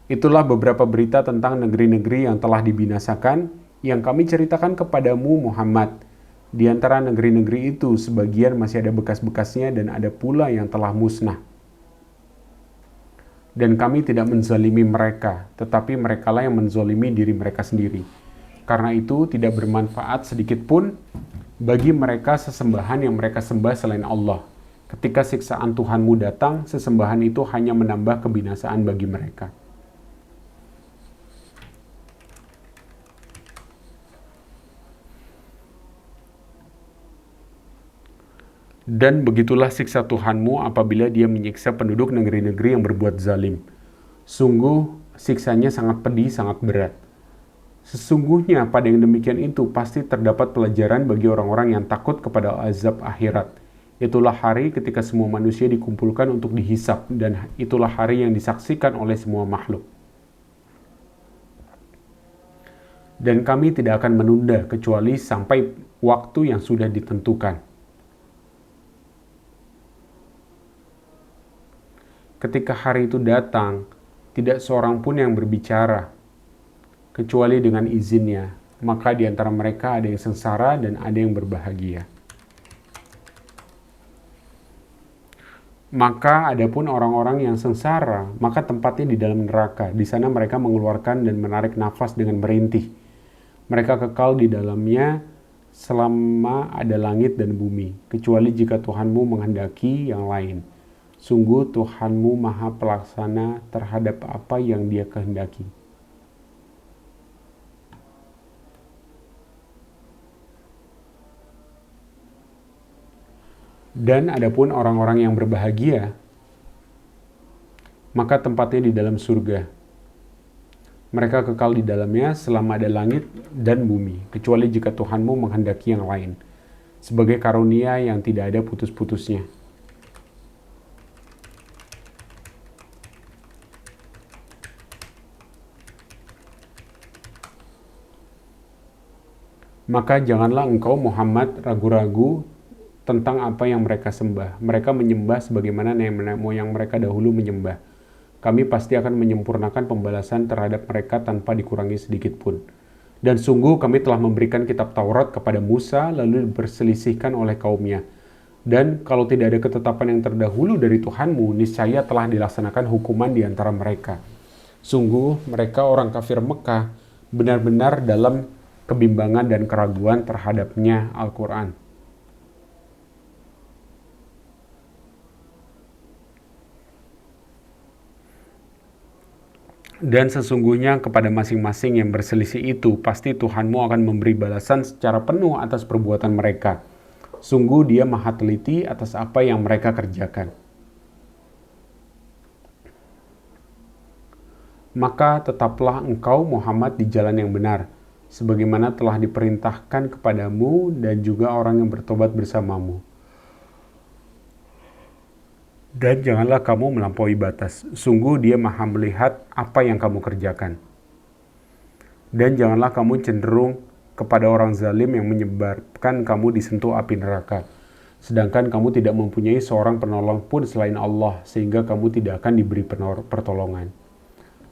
Itulah beberapa berita tentang negeri-negeri yang telah dibinasakan, yang kami ceritakan kepadamu Muhammad. Di antara negeri-negeri itu, sebagian masih ada bekas-bekasnya dan ada pula yang telah musnah. Dan kami tidak menzalimi mereka, tetapi merekalah yang menzalimi diri mereka sendiri. Karena itu tidak bermanfaat sedikit pun bagi mereka sesembahan yang mereka sembah selain Allah. Ketika siksaan Tuhanmu datang, sesembahan itu hanya menambah kebinasaan bagi mereka. Dan begitulah siksa Tuhanmu apabila dia menyiksa penduduk negeri-negeri yang berbuat zalim. Sungguh, siksanya sangat pedih, sangat berat. Sesungguhnya pada yang demikian itu pasti terdapat pelajaran bagi orang-orang yang takut kepada azab akhirat. Itulah hari ketika semua manusia dikumpulkan untuk dihisap, dan itulah hari yang disaksikan oleh semua makhluk. Dan kami tidak akan menunda kecuali sampai waktu yang sudah ditentukan. Ketika hari itu datang, tidak seorang pun yang berbicara, kecuali dengan izinnya. Maka di antara mereka ada yang sengsara dan ada yang berbahagia. Maka adapun orang-orang yang sengsara, maka tempatnya di dalam neraka. Di sana mereka mengeluarkan dan menarik nafas dengan merintih. Mereka kekal di dalamnya selama ada langit dan bumi, kecuali jika Tuhanmu menghendaki yang lain. Sungguh Tuhanmu Maha Pelaksana terhadap apa yang Dia kehendaki. Dan adapun orang-orang yang berbahagia, maka tempatnya di dalam surga. Mereka kekal di dalamnya selama ada langit dan bumi, kecuali jika Tuhanmu menghendaki yang lain, sebagai karunia yang tidak ada putus-putusnya. Maka janganlah engkau Muhammad ragu-ragu tentang apa yang mereka sembah. Mereka menyembah sebagaimana nenek moyang mereka dahulu menyembah. Kami pasti akan menyempurnakan pembalasan terhadap mereka tanpa dikurangi sedikit pun. Dan sungguh kami telah memberikan kitab Taurat kepada Musa lalu berselisihkan oleh kaumnya. Dan kalau tidak ada ketetapan yang terdahulu dari Tuhanmu, niscaya telah dilaksanakan hukuman di antara mereka. Sungguh mereka orang kafir Mekah benar-benar dalam kebimbangan dan keraguan terhadapnya Al-Quran. Dan sesungguhnya kepada masing-masing yang berselisih itu, pasti Tuhanmu akan memberi balasan secara penuh atas perbuatan mereka. Sungguh Dia maha teliti atas apa yang mereka kerjakan. Maka tetaplah engkau Muhammad di jalan yang benar, sebagaimana telah diperintahkan kepadamu dan juga orang yang bertobat bersamamu. Dan janganlah kamu melampaui batas. Sungguh Dia maha melihat apa yang kamu kerjakan. Dan janganlah kamu cenderung kepada orang zalim yang menyebabkan kamu disentuh api neraka. Sedangkan kamu tidak mempunyai seorang penolong pun selain Allah, sehingga kamu tidak akan diberi pertolongan.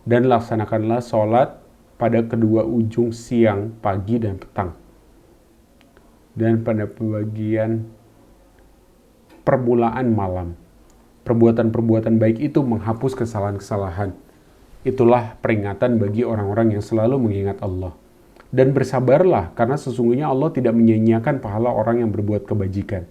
Dan laksanakanlah sholat pada kedua ujung siang, pagi, dan petang. Dan pada bagian permulaan malam. Perbuatan-perbuatan baik itu menghapus kesalahan-kesalahan. Itulah peringatan bagi orang-orang yang selalu mengingat Allah. Dan bersabarlah, karena sesungguhnya Allah tidak menyia-nyiakan pahala orang yang berbuat kebajikan.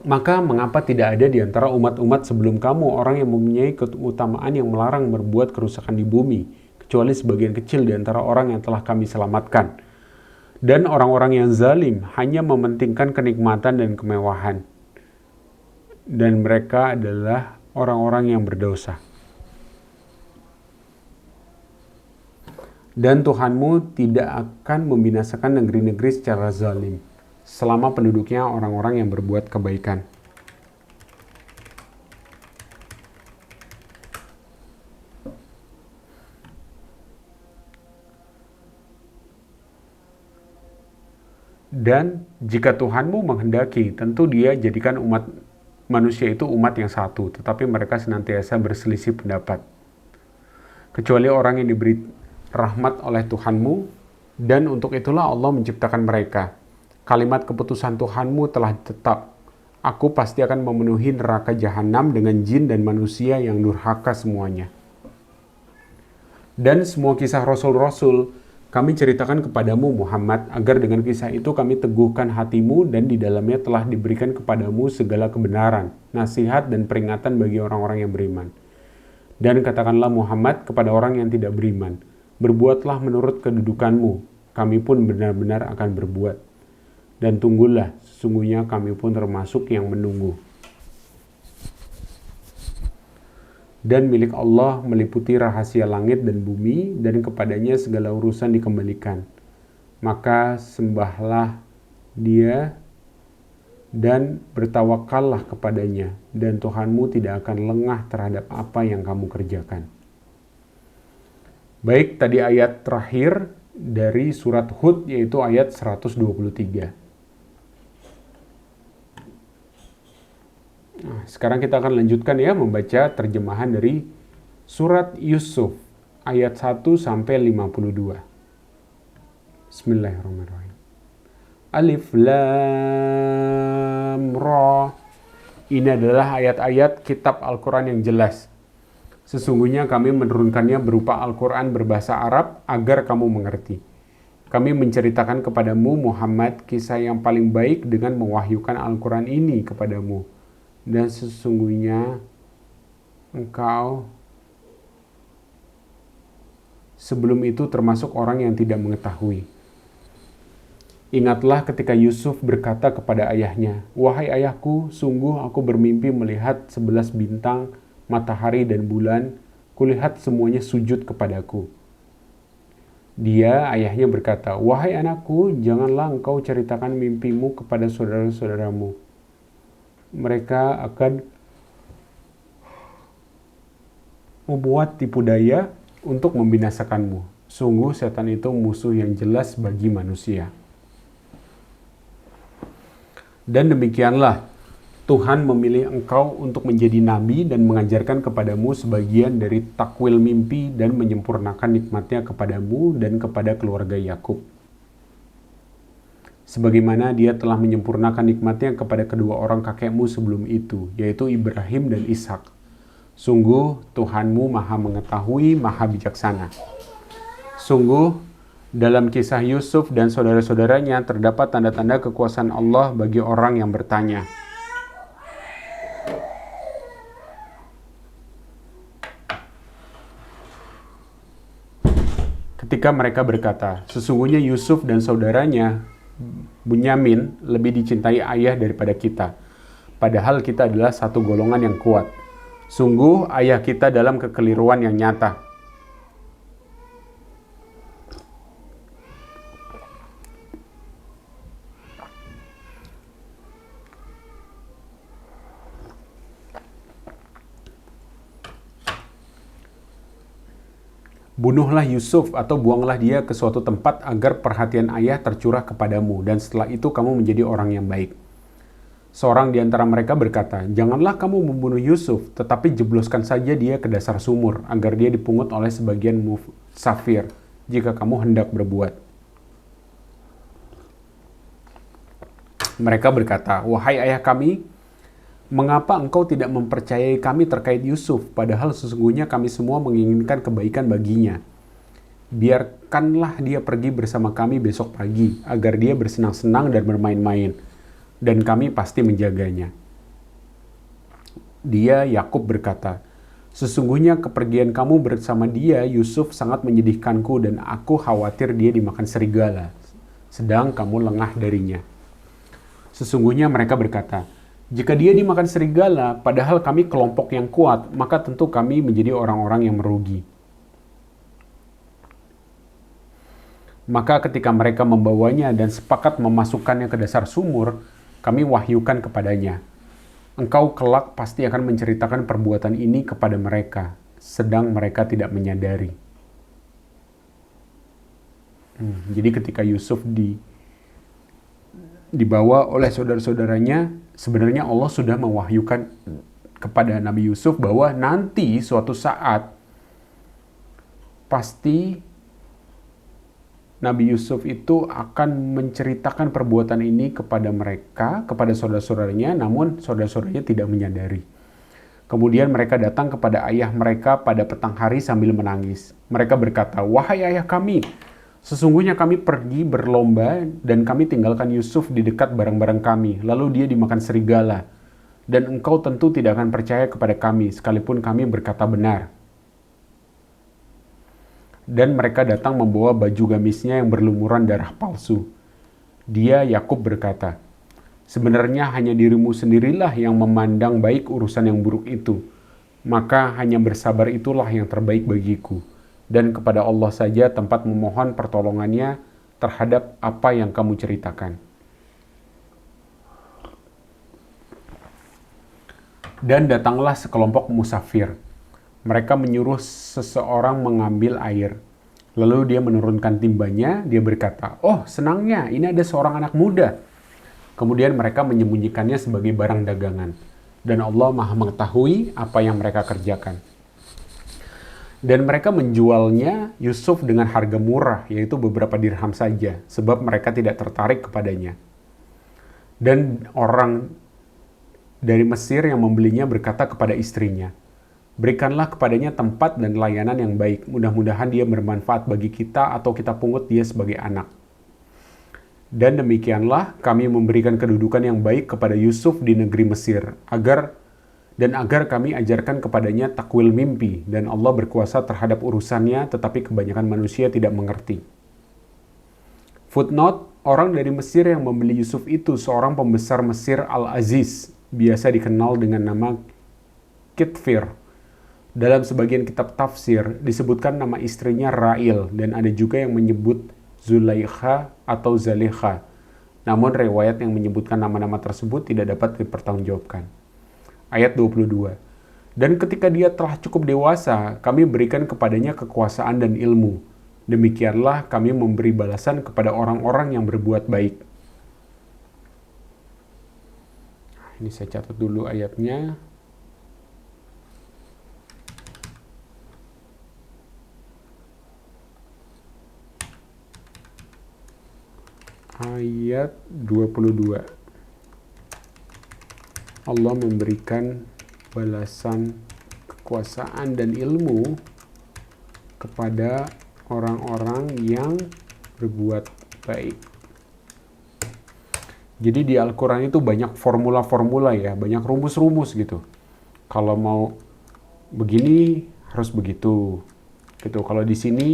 Maka mengapa tidak ada di antara umat-umat sebelum kamu orang yang mempunyai keutamaan yang melarang berbuat kerusakan di bumi, kecuali sebagian kecil di antara orang yang telah kami selamatkan. Dan orang-orang yang zalim hanya mementingkan kenikmatan dan kemewahan. Dan mereka adalah orang-orang yang berdosa. Dan Tuhanmu tidak akan membinasakan negeri-negeri secara zalim, selama penduduknya orang-orang yang berbuat kebaikan. Dan jika Tuhanmu menghendaki, tentu Dia jadikan umat manusia itu umat yang satu, tetapi mereka senantiasa berselisih pendapat. Kecuali orang yang diberi rahmat oleh Tuhanmu, dan untuk itulah Allah menciptakan mereka. Kalimat keputusan Tuhanmu telah tetap. Aku pasti akan memenuhi neraka jahanam dengan jin dan manusia yang durhaka semuanya. Dan semua kisah Rasul-Rasul kami ceritakan kepadamu Muhammad, agar dengan kisah itu kami teguhkan hatimu dan di dalamnya telah diberikan kepadamu segala kebenaran, nasihat dan peringatan bagi orang-orang yang beriman. Dan katakanlah Muhammad kepada orang yang tidak beriman, berbuatlah menurut kedudukanmu, kami pun benar-benar akan berbuat. Dan tunggulah, sesungguhnya kami pun termasuk yang menunggu. Dan milik Allah meliputi rahasia langit dan bumi, dan kepadanya segala urusan dikembalikan. Maka sembahlah Dia dan bertawakallah kepadanya, dan Tuhanmu tidak akan lengah terhadap apa yang kamu kerjakan. Baik, tadi ayat terakhir dari surat Hud, yaitu ayat 123. Nah, sekarang kita akan lanjutkan ya membaca terjemahan dari surat Yusuf ayat 1 sampai 52. Bismillahirrahmanirrahim. Alif Lam Ra. Ini adalah ayat-ayat kitab Al-Quran yang jelas. Sesungguhnya kami menurunkannya berupa Al-Quran berbahasa Arab agar kamu mengerti. Kami menceritakan kepadamu Muhammad kisah yang paling baik dengan mewahyukan Al-Quran ini kepadamu. dan sesungguhnya engkau sebelum itu termasuk orang yang tidak mengetahui. Ingatlah ketika Yusuf berkata kepada ayahnya, "Wahai ayahku, sungguh aku bermimpi melihat 11 bintang, matahari dan bulan, kulihat semuanya sujud kepadaku." Dia, ayahnya berkata, "Wahai anakku, janganlah engkau ceritakan mimpimu kepada saudara-saudaramu. Mereka akan membuat tipu daya untuk membinasakanmu. Sungguh setan itu musuh yang jelas bagi manusia." Dan demikianlah Tuhan memilih engkau untuk menjadi nabi dan mengajarkan kepadamu sebagian dari takwil mimpi dan menyempurnakan nikmatnya kepadamu dan kepada keluarga Yakub. Sebagaimana dia telah menyempurnakan nikmatnya kepada kedua orang kakekmu sebelum itu, yaitu Ibrahim dan Ishak. Sungguh Tuhanmu maha mengetahui, maha bijaksana. Sungguh dalam kisah Yusuf dan saudara-saudaranya terdapat tanda-tanda kekuasaan Allah bagi orang yang bertanya. Ketika mereka berkata, "Sesungguhnya Yusuf dan saudaranya Bunyamin lebih dicintai ayah daripada kita, padahal kita adalah satu golongan yang kuat. Sungguh ayah kita dalam kekeliruan yang nyata." Bunuhlah Yusuf atau buanglah dia ke suatu tempat agar perhatian ayah tercurah kepadamu, dan setelah itu kamu menjadi orang yang baik. Seorang di antara mereka berkata, "Janganlah kamu membunuh Yusuf, tetapi jebloskan saja dia ke dasar sumur, agar dia dipungut oleh sebagian musafir, jika kamu hendak berbuat." Mereka berkata, "Wahai ayah kami, mengapa engkau tidak mempercayai kami terkait Yusuf, padahal sesungguhnya kami semua menginginkan kebaikan baginya. Biarkanlah dia pergi bersama kami besok pagi, agar dia bersenang-senang dan bermain-main, dan kami pasti menjaganya." Dia, Yakub, berkata, "Sesungguhnya kepergian kamu bersama dia, Yusuf, sangat menyedihkanku, dan aku khawatir dia dimakan serigala, sedang kamu lengah darinya." Sesungguhnya mereka berkata, "Jika dia dimakan serigala, padahal kami kelompok yang kuat, maka tentu kami menjadi orang-orang yang merugi." Maka ketika mereka membawanya dan sepakat memasukkannya ke dasar sumur, kami wahyukan kepadanya, "Engkau kelak pasti akan menceritakan perbuatan ini kepada mereka, sedang mereka tidak menyadari." Jadi ketika Yusuf dibawa oleh saudara-saudaranya, sebenarnya Allah sudah mewahyukan kepada Nabi Yusuf bahwa nanti suatu saat pasti Nabi Yusuf itu akan menceritakan perbuatan ini kepada mereka, kepada saudara-saudaranya, namun saudara-saudaranya tidak menyadari. Kemudian mereka datang kepada ayah mereka pada petang hari sambil menangis. Mereka berkata, "Wahai ayah kami, sesungguhnya kami pergi berlomba dan kami tinggalkan Yusuf di dekat barang-barang kami, lalu dia dimakan serigala. Dan engkau tentu tidak akan percaya kepada kami, sekalipun kami berkata benar." Dan mereka datang membawa baju gamisnya yang berlumuran darah palsu. Dia, Yakub, berkata, "Sebenarnya hanya dirimu sendirilah yang memandang baik urusan yang buruk itu. Maka hanya bersabar itulah yang terbaik bagiku. Dan kepada Allah saja tempat memohon pertolongannya terhadap apa yang kamu ceritakan." Dan datanglah sekelompok musafir. Mereka menyuruh seseorang mengambil air. Lalu dia menurunkan timbanya, dia berkata, "Oh, senangnya, ini ada seorang anak muda." Kemudian mereka menyembunyikannya sebagai barang dagangan. Dan Allah Maha mengetahui apa yang mereka kerjakan. Dan mereka menjualnya Yusuf dengan harga murah, yaitu beberapa dirham saja, sebab mereka tidak tertarik kepadanya. Dan orang dari Mesir yang membelinya berkata kepada istrinya, "Berikanlah kepadanya tempat dan layanan yang baik. Mudah-mudahan dia bermanfaat bagi kita atau kita pungut dia sebagai anak." Dan demikianlah kami memberikan kedudukan yang baik kepada Yusuf di negeri Mesir, agar kami ajarkan kepadanya takwil mimpi, dan Allah berkuasa terhadap urusannya, tetapi kebanyakan manusia tidak mengerti. Footnote, orang dari Mesir yang membeli Yusuf itu seorang pembesar Mesir Al-Aziz, biasa dikenal dengan nama Kitfir. Dalam sebagian kitab tafsir disebutkan nama istrinya Ra'il, dan ada juga yang menyebut Zulaikha atau Zalekha. Namun riwayat yang menyebutkan nama-nama tersebut tidak dapat dipertanggungjawabkan. Ayat 22. Dan ketika dia telah cukup dewasa, kami berikan kepadanya kekuasaan dan ilmu. Demikianlah kami memberi balasan kepada orang-orang yang berbuat baik. Ini saya catat dulu ayatnya. Ayat 22. Allah memberikan balasan kekuasaan dan ilmu kepada orang-orang yang berbuat baik. Jadi di Al-Quran itu banyak formula-formula ya, banyak rumus-rumus gitu. Kalau mau begini harus begitu. Gitu. Kalau di sini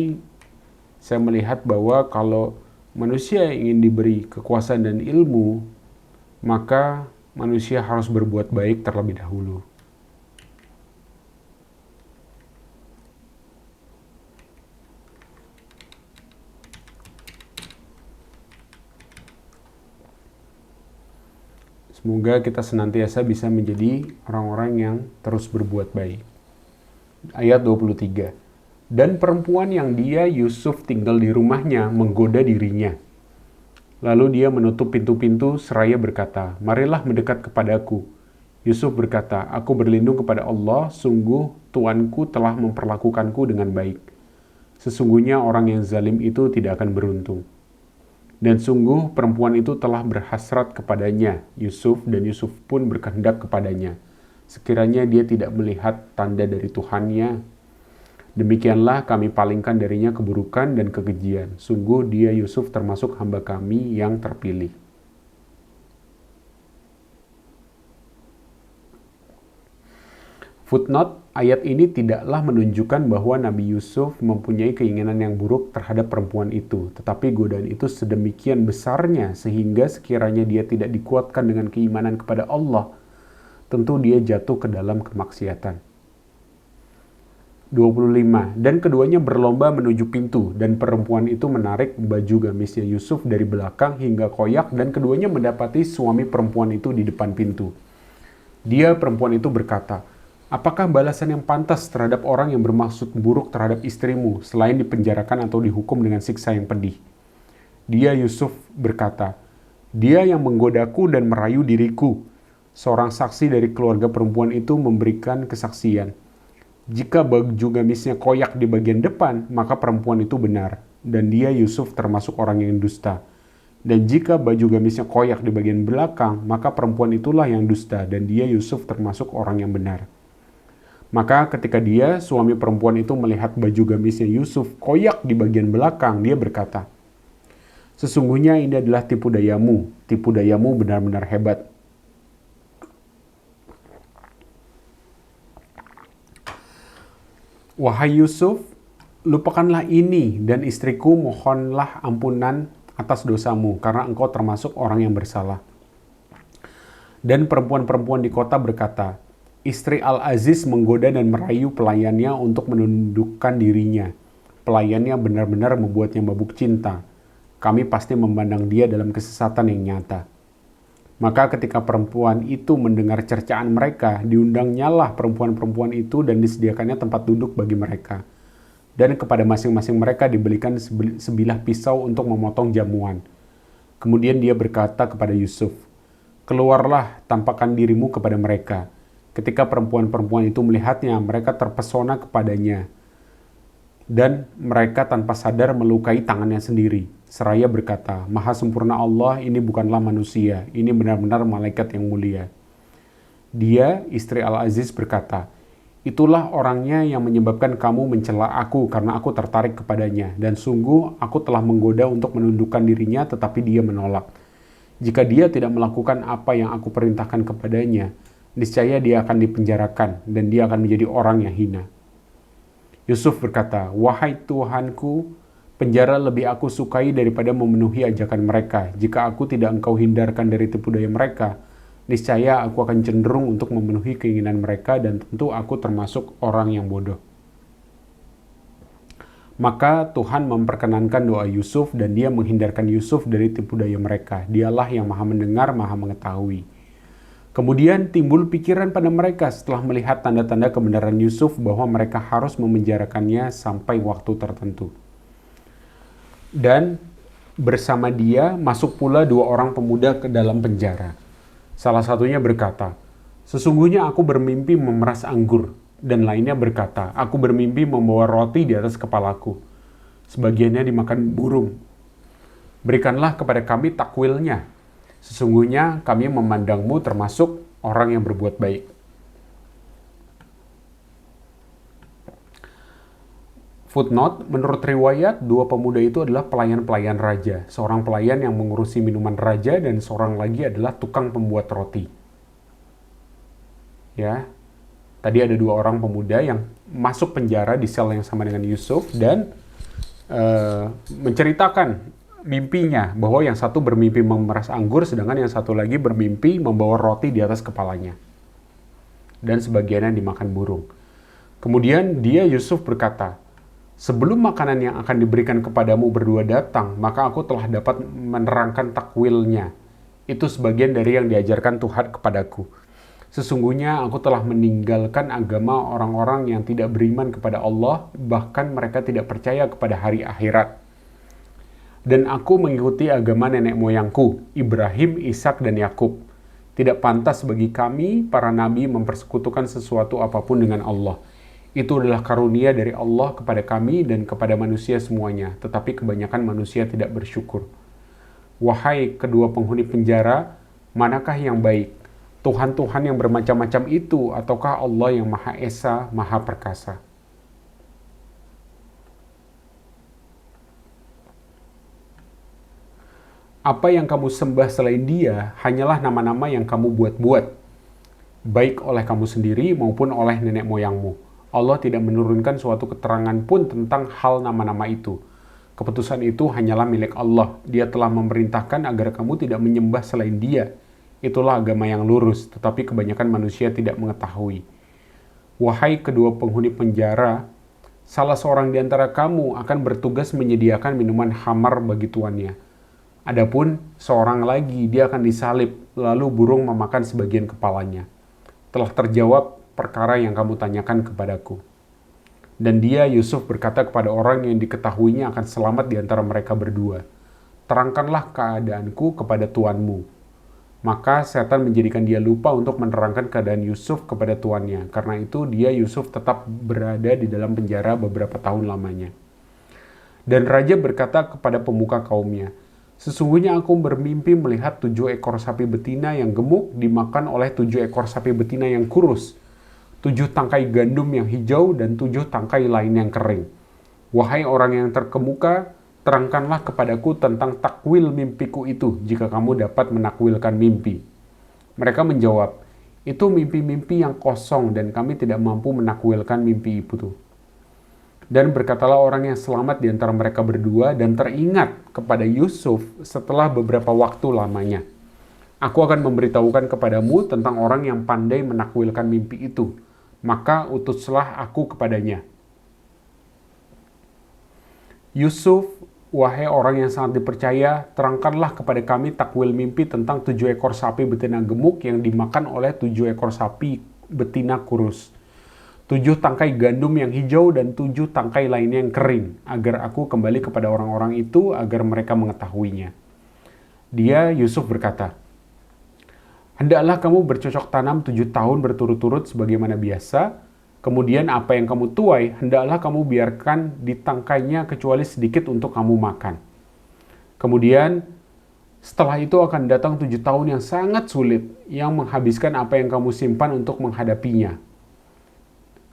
saya melihat bahwa kalau manusia ingin diberi kekuasaan dan ilmu, maka manusia harus berbuat baik terlebih dahulu. Semoga kita senantiasa bisa menjadi orang-orang yang terus berbuat baik. Ayat 23. Dan perempuan yang dia Yusuf tinggal di rumahnya menggoda dirinya. Lalu dia menutup pintu-pintu seraya berkata, marilah mendekat kepadaku. Yusuf berkata, aku berlindung kepada Allah, sungguh tuanku telah memperlakukanku dengan baik. Sesungguhnya orang yang zalim itu tidak akan beruntung. Dan sungguh perempuan itu telah berhasrat kepadanya, Yusuf, dan Yusuf pun berkehendak kepadanya. Sekiranya dia tidak melihat tanda dari Tuhannya, demikianlah kami palingkan darinya keburukan dan kekejian. Sungguh dia Yusuf termasuk hamba kami yang terpilih. Footnote, ayat ini tidaklah menunjukkan bahwa Nabi Yusuf mempunyai keinginan yang buruk terhadap perempuan itu, tetapi godaan itu sedemikian besarnya sehingga sekiranya dia tidak dikuatkan dengan keimanan kepada Allah, tentu dia jatuh ke dalam kemaksiatan. 25. Dan keduanya berlomba menuju pintu, dan perempuan itu menarik baju gamisnya Yusuf dari belakang hingga koyak, dan keduanya mendapati suami perempuan itu di depan pintu. Dia, perempuan itu, berkata, apakah balasan yang pantas terhadap orang yang bermaksud buruk terhadap istrimu selain dipenjarakan atau dihukum dengan siksa yang pedih? Dia, Yusuf, berkata, dia yang menggodaku dan merayu diriku. Seorang saksi dari keluarga perempuan itu memberikan kesaksian. Jika baju gamisnya koyak di bagian depan, maka perempuan itu benar, dan dia, Yusuf, termasuk orang yang dusta. Dan jika baju gamisnya koyak di bagian belakang, maka perempuan itulah yang dusta, dan dia, Yusuf, termasuk orang yang benar. Maka ketika dia, suami perempuan itu, melihat baju gamisnya Yusuf koyak di bagian belakang, dia berkata, sesungguhnya ini adalah tipu dayamu benar-benar hebat. Wahai Yusuf, lupakanlah ini dan istriku, mohonlah ampunan atas dosamu, karena engkau termasuk orang yang bersalah. Dan perempuan-perempuan di kota berkata, istri Al-Aziz menggoda dan merayu pelayannya untuk menundukkan dirinya. Pelayannya benar-benar membuatnya mabuk cinta. Kami pasti memandang dia dalam kesesatan yang nyata. Maka ketika perempuan itu mendengar cercaan mereka, diundangnyalah perempuan-perempuan itu dan disediakannya tempat duduk bagi mereka. Dan kepada masing-masing mereka dibelikan sebilah pisau untuk memotong jamuan. Kemudian dia berkata kepada Yusuf, keluarlah, tampakkan dirimu kepada mereka. Ketika perempuan-perempuan itu melihatnya, mereka terpesona kepadanya. Dan mereka tanpa sadar melukai tangannya sendiri. Seraya berkata, Maha sempurna Allah, ini bukanlah manusia, ini benar-benar malaikat yang mulia. Dia, istri Al-Aziz, berkata, Itulah orangnya yang menyebabkan kamu mencela aku karena aku tertarik kepadanya. Dan sungguh aku telah menggoda untuk menundukkan dirinya tetapi dia menolak. Jika dia tidak melakukan apa yang aku perintahkan kepadanya, niscaya dia akan dipenjarakan dan dia akan menjadi orang yang hina. Yusuf berkata, "Wahai Tuhanku, penjara lebih aku sukai daripada memenuhi ajakan mereka. Jika aku tidak engkau hindarkan dari tipu daya mereka, niscaya aku akan cenderung untuk memenuhi keinginan mereka dan tentu aku termasuk orang yang bodoh." Maka Tuhan memperkenankan doa Yusuf dan dia menghindarkan Yusuf dari tipu daya mereka. Dialah yang maha mendengar, maha mengetahui. Kemudian timbul pikiran pada mereka setelah melihat tanda-tanda kebenaran Yusuf bahwa mereka harus memenjarakannya sampai waktu tertentu. Dan bersama dia masuk pula 2 orang pemuda ke dalam penjara. Salah satunya berkata, "Sesungguhnya aku bermimpi memeras anggur." Dan lainnya berkata, "Aku bermimpi membawa roti di atas kepalaku. Sebagiannya dimakan burung. Berikanlah kepada kami takwilnya. Sesungguhnya kami memandangmu termasuk orang yang berbuat baik." Footnote, menurut riwayat, 2 pemuda itu adalah pelayan-pelayan raja. Seorang pelayan yang mengurusi minuman raja dan seorang lagi adalah tukang pembuat roti. Ya, tadi ada 2 orang pemuda yang masuk penjara di sel yang sama dengan Yusuf dan menceritakan mimpinya bahwa yang satu bermimpi memeras anggur sedangkan yang satu lagi bermimpi membawa roti di atas kepalanya dan sebagiannya dimakan burung. Kemudian Yusuf berkata, "Sebelum makanan yang akan diberikan kepadamu berdua datang, maka aku telah dapat menerangkan takwilnya. Itu sebagian dari yang diajarkan Tuhan kepadaku. Sesungguhnya aku telah meninggalkan agama orang-orang yang tidak beriman kepada Allah, bahkan mereka tidak percaya kepada hari akhirat. Dan aku mengikuti agama nenek moyangku, Ibrahim, Ishak, dan Yakub. Tidak pantas bagi kami, para nabi, mempersekutukan sesuatu apapun dengan Allah. Itu adalah karunia dari Allah kepada kami dan kepada manusia semuanya, tetapi kebanyakan manusia tidak bersyukur. Wahai kedua penghuni penjara, manakah yang baik? Tuhan-Tuhan yang bermacam-macam itu, ataukah Allah yang Maha Esa, Maha Perkasa?" Apa yang kamu sembah selain Dia hanyalah nama-nama yang kamu buat-buat, baik oleh kamu sendiri maupun oleh nenek moyangmu. Allah tidak menurunkan suatu keterangan pun tentang hal nama-nama itu. Keputusan itu hanyalah milik Allah. Dia telah memerintahkan agar kamu tidak menyembah selain Dia. Itulah agama yang lurus, tetapi kebanyakan manusia tidak mengetahui. Wahai kedua penghuni penjara, salah seorang di antara kamu akan bertugas menyediakan minuman khamar bagi tuannya. Adapun seorang lagi, dia akan disalib, lalu burung memakan sebagian kepalanya. Telah terjawab perkara yang kamu tanyakan kepadaku. Dan dia, Yusuf, berkata kepada orang yang diketahuinya akan selamat di antara mereka berdua, "Terangkanlah keadaanku kepada tuanmu." Maka setan menjadikan dia lupa untuk menerangkan keadaan Yusuf kepada tuannya. Karena itu dia, Yusuf, tetap berada di dalam penjara beberapa tahun lamanya. Dan raja berkata kepada pemuka kaumnya, "Sesungguhnya aku bermimpi melihat 7 ekor sapi betina yang gemuk dimakan oleh 7 ekor sapi betina yang kurus, 7 tangkai gandum yang hijau dan 7 tangkai lain yang kering. Wahai orang yang terkemuka, terangkanlah kepadaku tentang takwil mimpiku itu, jika kamu dapat menakwilkan mimpi." Mereka menjawab, "Itu mimpi-mimpi yang kosong dan kami tidak mampu menakwilkan mimpi itu." Dan berkatalah orang yang selamat di antara mereka berdua dan teringat kepada Yusuf setelah beberapa waktu lamanya, "Aku akan memberitahukan kepadamu tentang orang yang pandai menakwilkan mimpi itu. Maka utuslah aku kepadanya." Yusuf, wahai orang yang sangat dipercaya, terangkanlah kepada kami takwil mimpi tentang 7 ekor sapi betina gemuk yang dimakan oleh 7 ekor sapi betina kurus, 7 tangkai gandum yang hijau dan 7 tangkai lainnya yang kering, agar aku kembali kepada orang-orang itu agar mereka mengetahuinya. Dia, Yusuf, berkata, "Hendaklah kamu bercocok tanam 7 tahun berturut-turut sebagaimana biasa. Kemudian apa yang kamu tuai, hendaklah kamu biarkan ditangkainya kecuali sedikit untuk kamu makan. Kemudian setelah itu akan datang 7 tahun yang sangat sulit, yang menghabiskan apa yang kamu simpan untuk menghadapinya.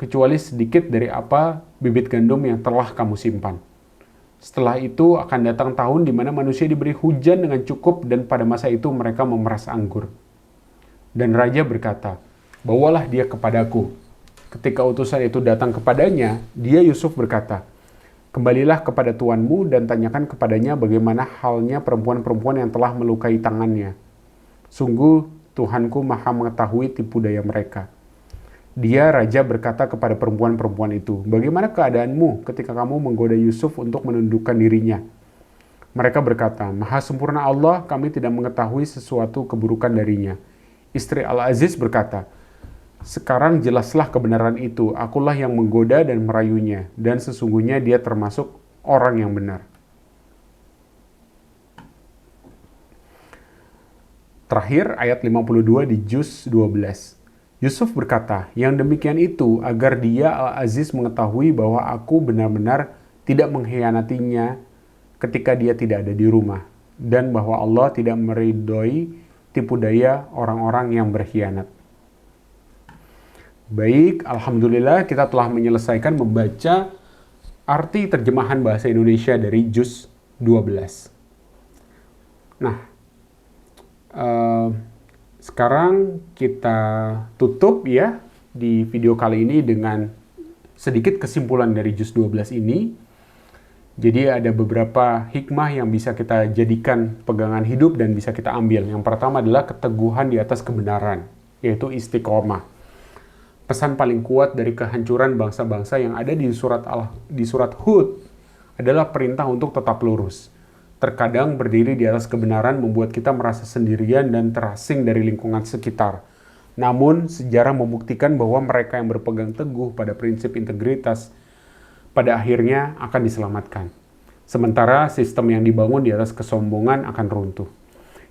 kecuali sedikit dari apa bibit gandum yang telah kamu simpan. Setelah itu akan datang tahun di mana manusia diberi hujan dengan cukup dan pada masa itu mereka memeras anggur. Dan raja berkata, bawalah dia kepadaku. Ketika utusan itu datang kepadanya, Yusuf berkata, kembalilah kepada tuanmu dan tanyakan kepadanya bagaimana halnya perempuan-perempuan yang telah melukai tangannya. Sungguh Tuhanku maha mengetahui tipu daya mereka. Raja berkata kepada perempuan-perempuan itu, bagaimana keadaanmu ketika kamu menggoda Yusuf untuk menundukkan dirinya? Mereka berkata, maha sempurna Allah, kami tidak mengetahui sesuatu keburukan darinya. Istri Al-Aziz berkata, sekarang jelaslah kebenaran itu, akulah yang menggoda dan merayunya, dan sesungguhnya dia termasuk orang yang benar. Terakhir, ayat 52 di juz 12. Yusuf berkata, yang demikian itu agar dia Al-Aziz mengetahui bahwa aku benar-benar tidak mengkhianatinya ketika dia tidak ada di rumah, dan bahwa Allah tidak meridhoi tipu daya orang-orang yang berkhianat. Baik, alhamdulillah kita telah menyelesaikan membaca arti terjemahan bahasa Indonesia dari juz 12. Nah, sekarang kita tutup ya di video kali ini dengan sedikit kesimpulan dari juz 12 ini. Jadi ada beberapa hikmah yang bisa kita jadikan pegangan hidup dan bisa kita ambil. Yang pertama adalah keteguhan di atas kebenaran, yaitu istiqomah. Pesan paling kuat dari kehancuran bangsa-bangsa yang ada di surat Hud adalah perintah untuk tetap lurus. Terkadang berdiri di atas kebenaran membuat kita merasa sendirian dan terasing dari lingkungan sekitar. Namun, sejarah membuktikan bahwa mereka yang berpegang teguh pada prinsip integritas pada akhirnya akan diselamatkan. Sementara sistem yang dibangun di atas kesombongan akan runtuh.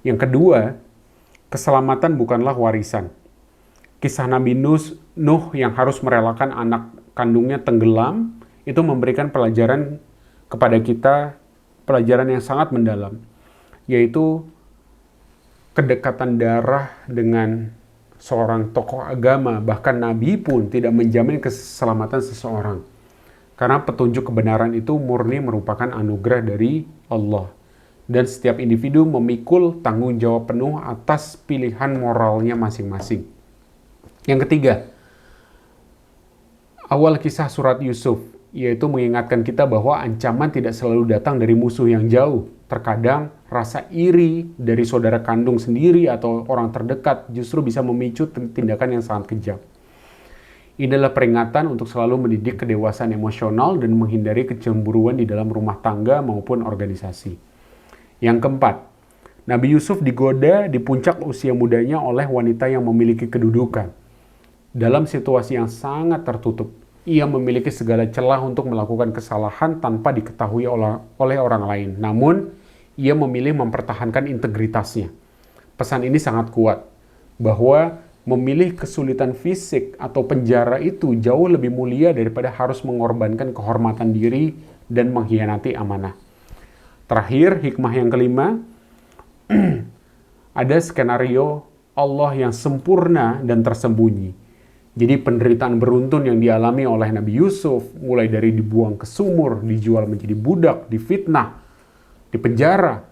Yang kedua, keselamatan bukanlah warisan. Kisah Nabi Nuh yang harus merelakan anak kandungnya tenggelam, itu memberikan pelajaran kepada kita, pelajaran yang sangat mendalam, yaitu kedekatan darah dengan seorang tokoh agama, bahkan Nabi pun tidak menjamin keselamatan seseorang. Karena petunjuk kebenaran itu murni merupakan anugerah dari Allah. Dan setiap individu memikul tanggung jawab penuh atas pilihan moralnya masing-masing. Yang ketiga, awal kisah surat Yusuf, yaitu mengingatkan kita bahwa ancaman tidak selalu datang dari musuh yang jauh. Terkadang rasa iri dari saudara kandung sendiri atau orang terdekat justru bisa memicu tindakan yang sangat kejam. Ini adalah peringatan untuk selalu mendidik kedewasaan emosional dan menghindari kecemburuan di dalam rumah tangga maupun organisasi. Yang keempat, Nabi Yusuf digoda di puncak usia mudanya oleh wanita yang memiliki kedudukan. Dalam situasi yang sangat tertutup, ia memiliki segala celah untuk melakukan kesalahan tanpa diketahui oleh orang lain. Namun, ia memilih mempertahankan integritasnya. Pesan ini sangat kuat, bahwa memilih kesulitan fisik atau penjara itu jauh lebih mulia daripada harus mengorbankan kehormatan diri dan mengkhianati amanah. Terakhir, hikmah yang kelima, ada skenario Allah yang sempurna dan tersembunyi. Jadi penderitaan beruntun yang dialami oleh Nabi Yusuf, mulai dari dibuang ke sumur, dijual menjadi budak, difitnah, dipenjara,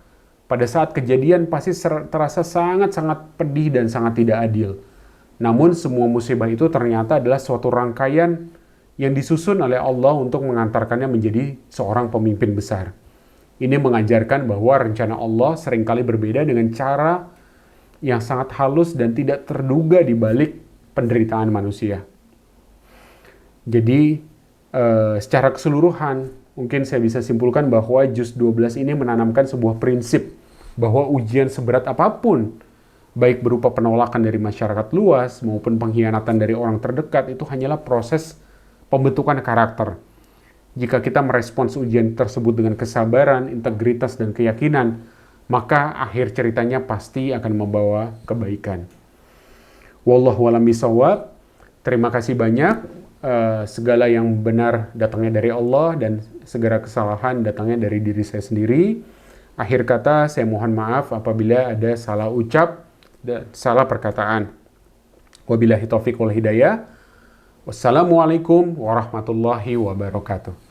pada saat kejadian pasti terasa sangat-sangat pedih dan sangat tidak adil. Namun semua musibah itu ternyata adalah suatu rangkaian yang disusun oleh Allah untuk mengantarkannya menjadi seorang pemimpin besar. Ini mengajarkan bahwa rencana Allah seringkali berbeda dengan cara yang sangat halus dan tidak terduga di balik penderitaan manusia. Jadi secara keseluruhan mungkin saya bisa simpulkan bahwa juz 12 ini menanamkan sebuah prinsip bahwa ujian seberat apapun, baik berupa penolakan dari masyarakat luas maupun pengkhianatan dari orang terdekat, itu hanyalah proses pembentukan karakter. Jika kita merespons ujian tersebut dengan kesabaran, integritas, dan keyakinan, maka akhir ceritanya pasti akan membawa kebaikan. Wallahu a'lam bishawab. Terima kasih banyak. Segala yang benar datangnya dari Allah dan segala kesalahan datangnya dari diri saya sendiri. Akhir kata, saya mohon maaf apabila ada salah ucap dan salah perkataan. Wabillahi taufiq wal hidayah. Wassalamualaikum warahmatullahi wabarakatuh.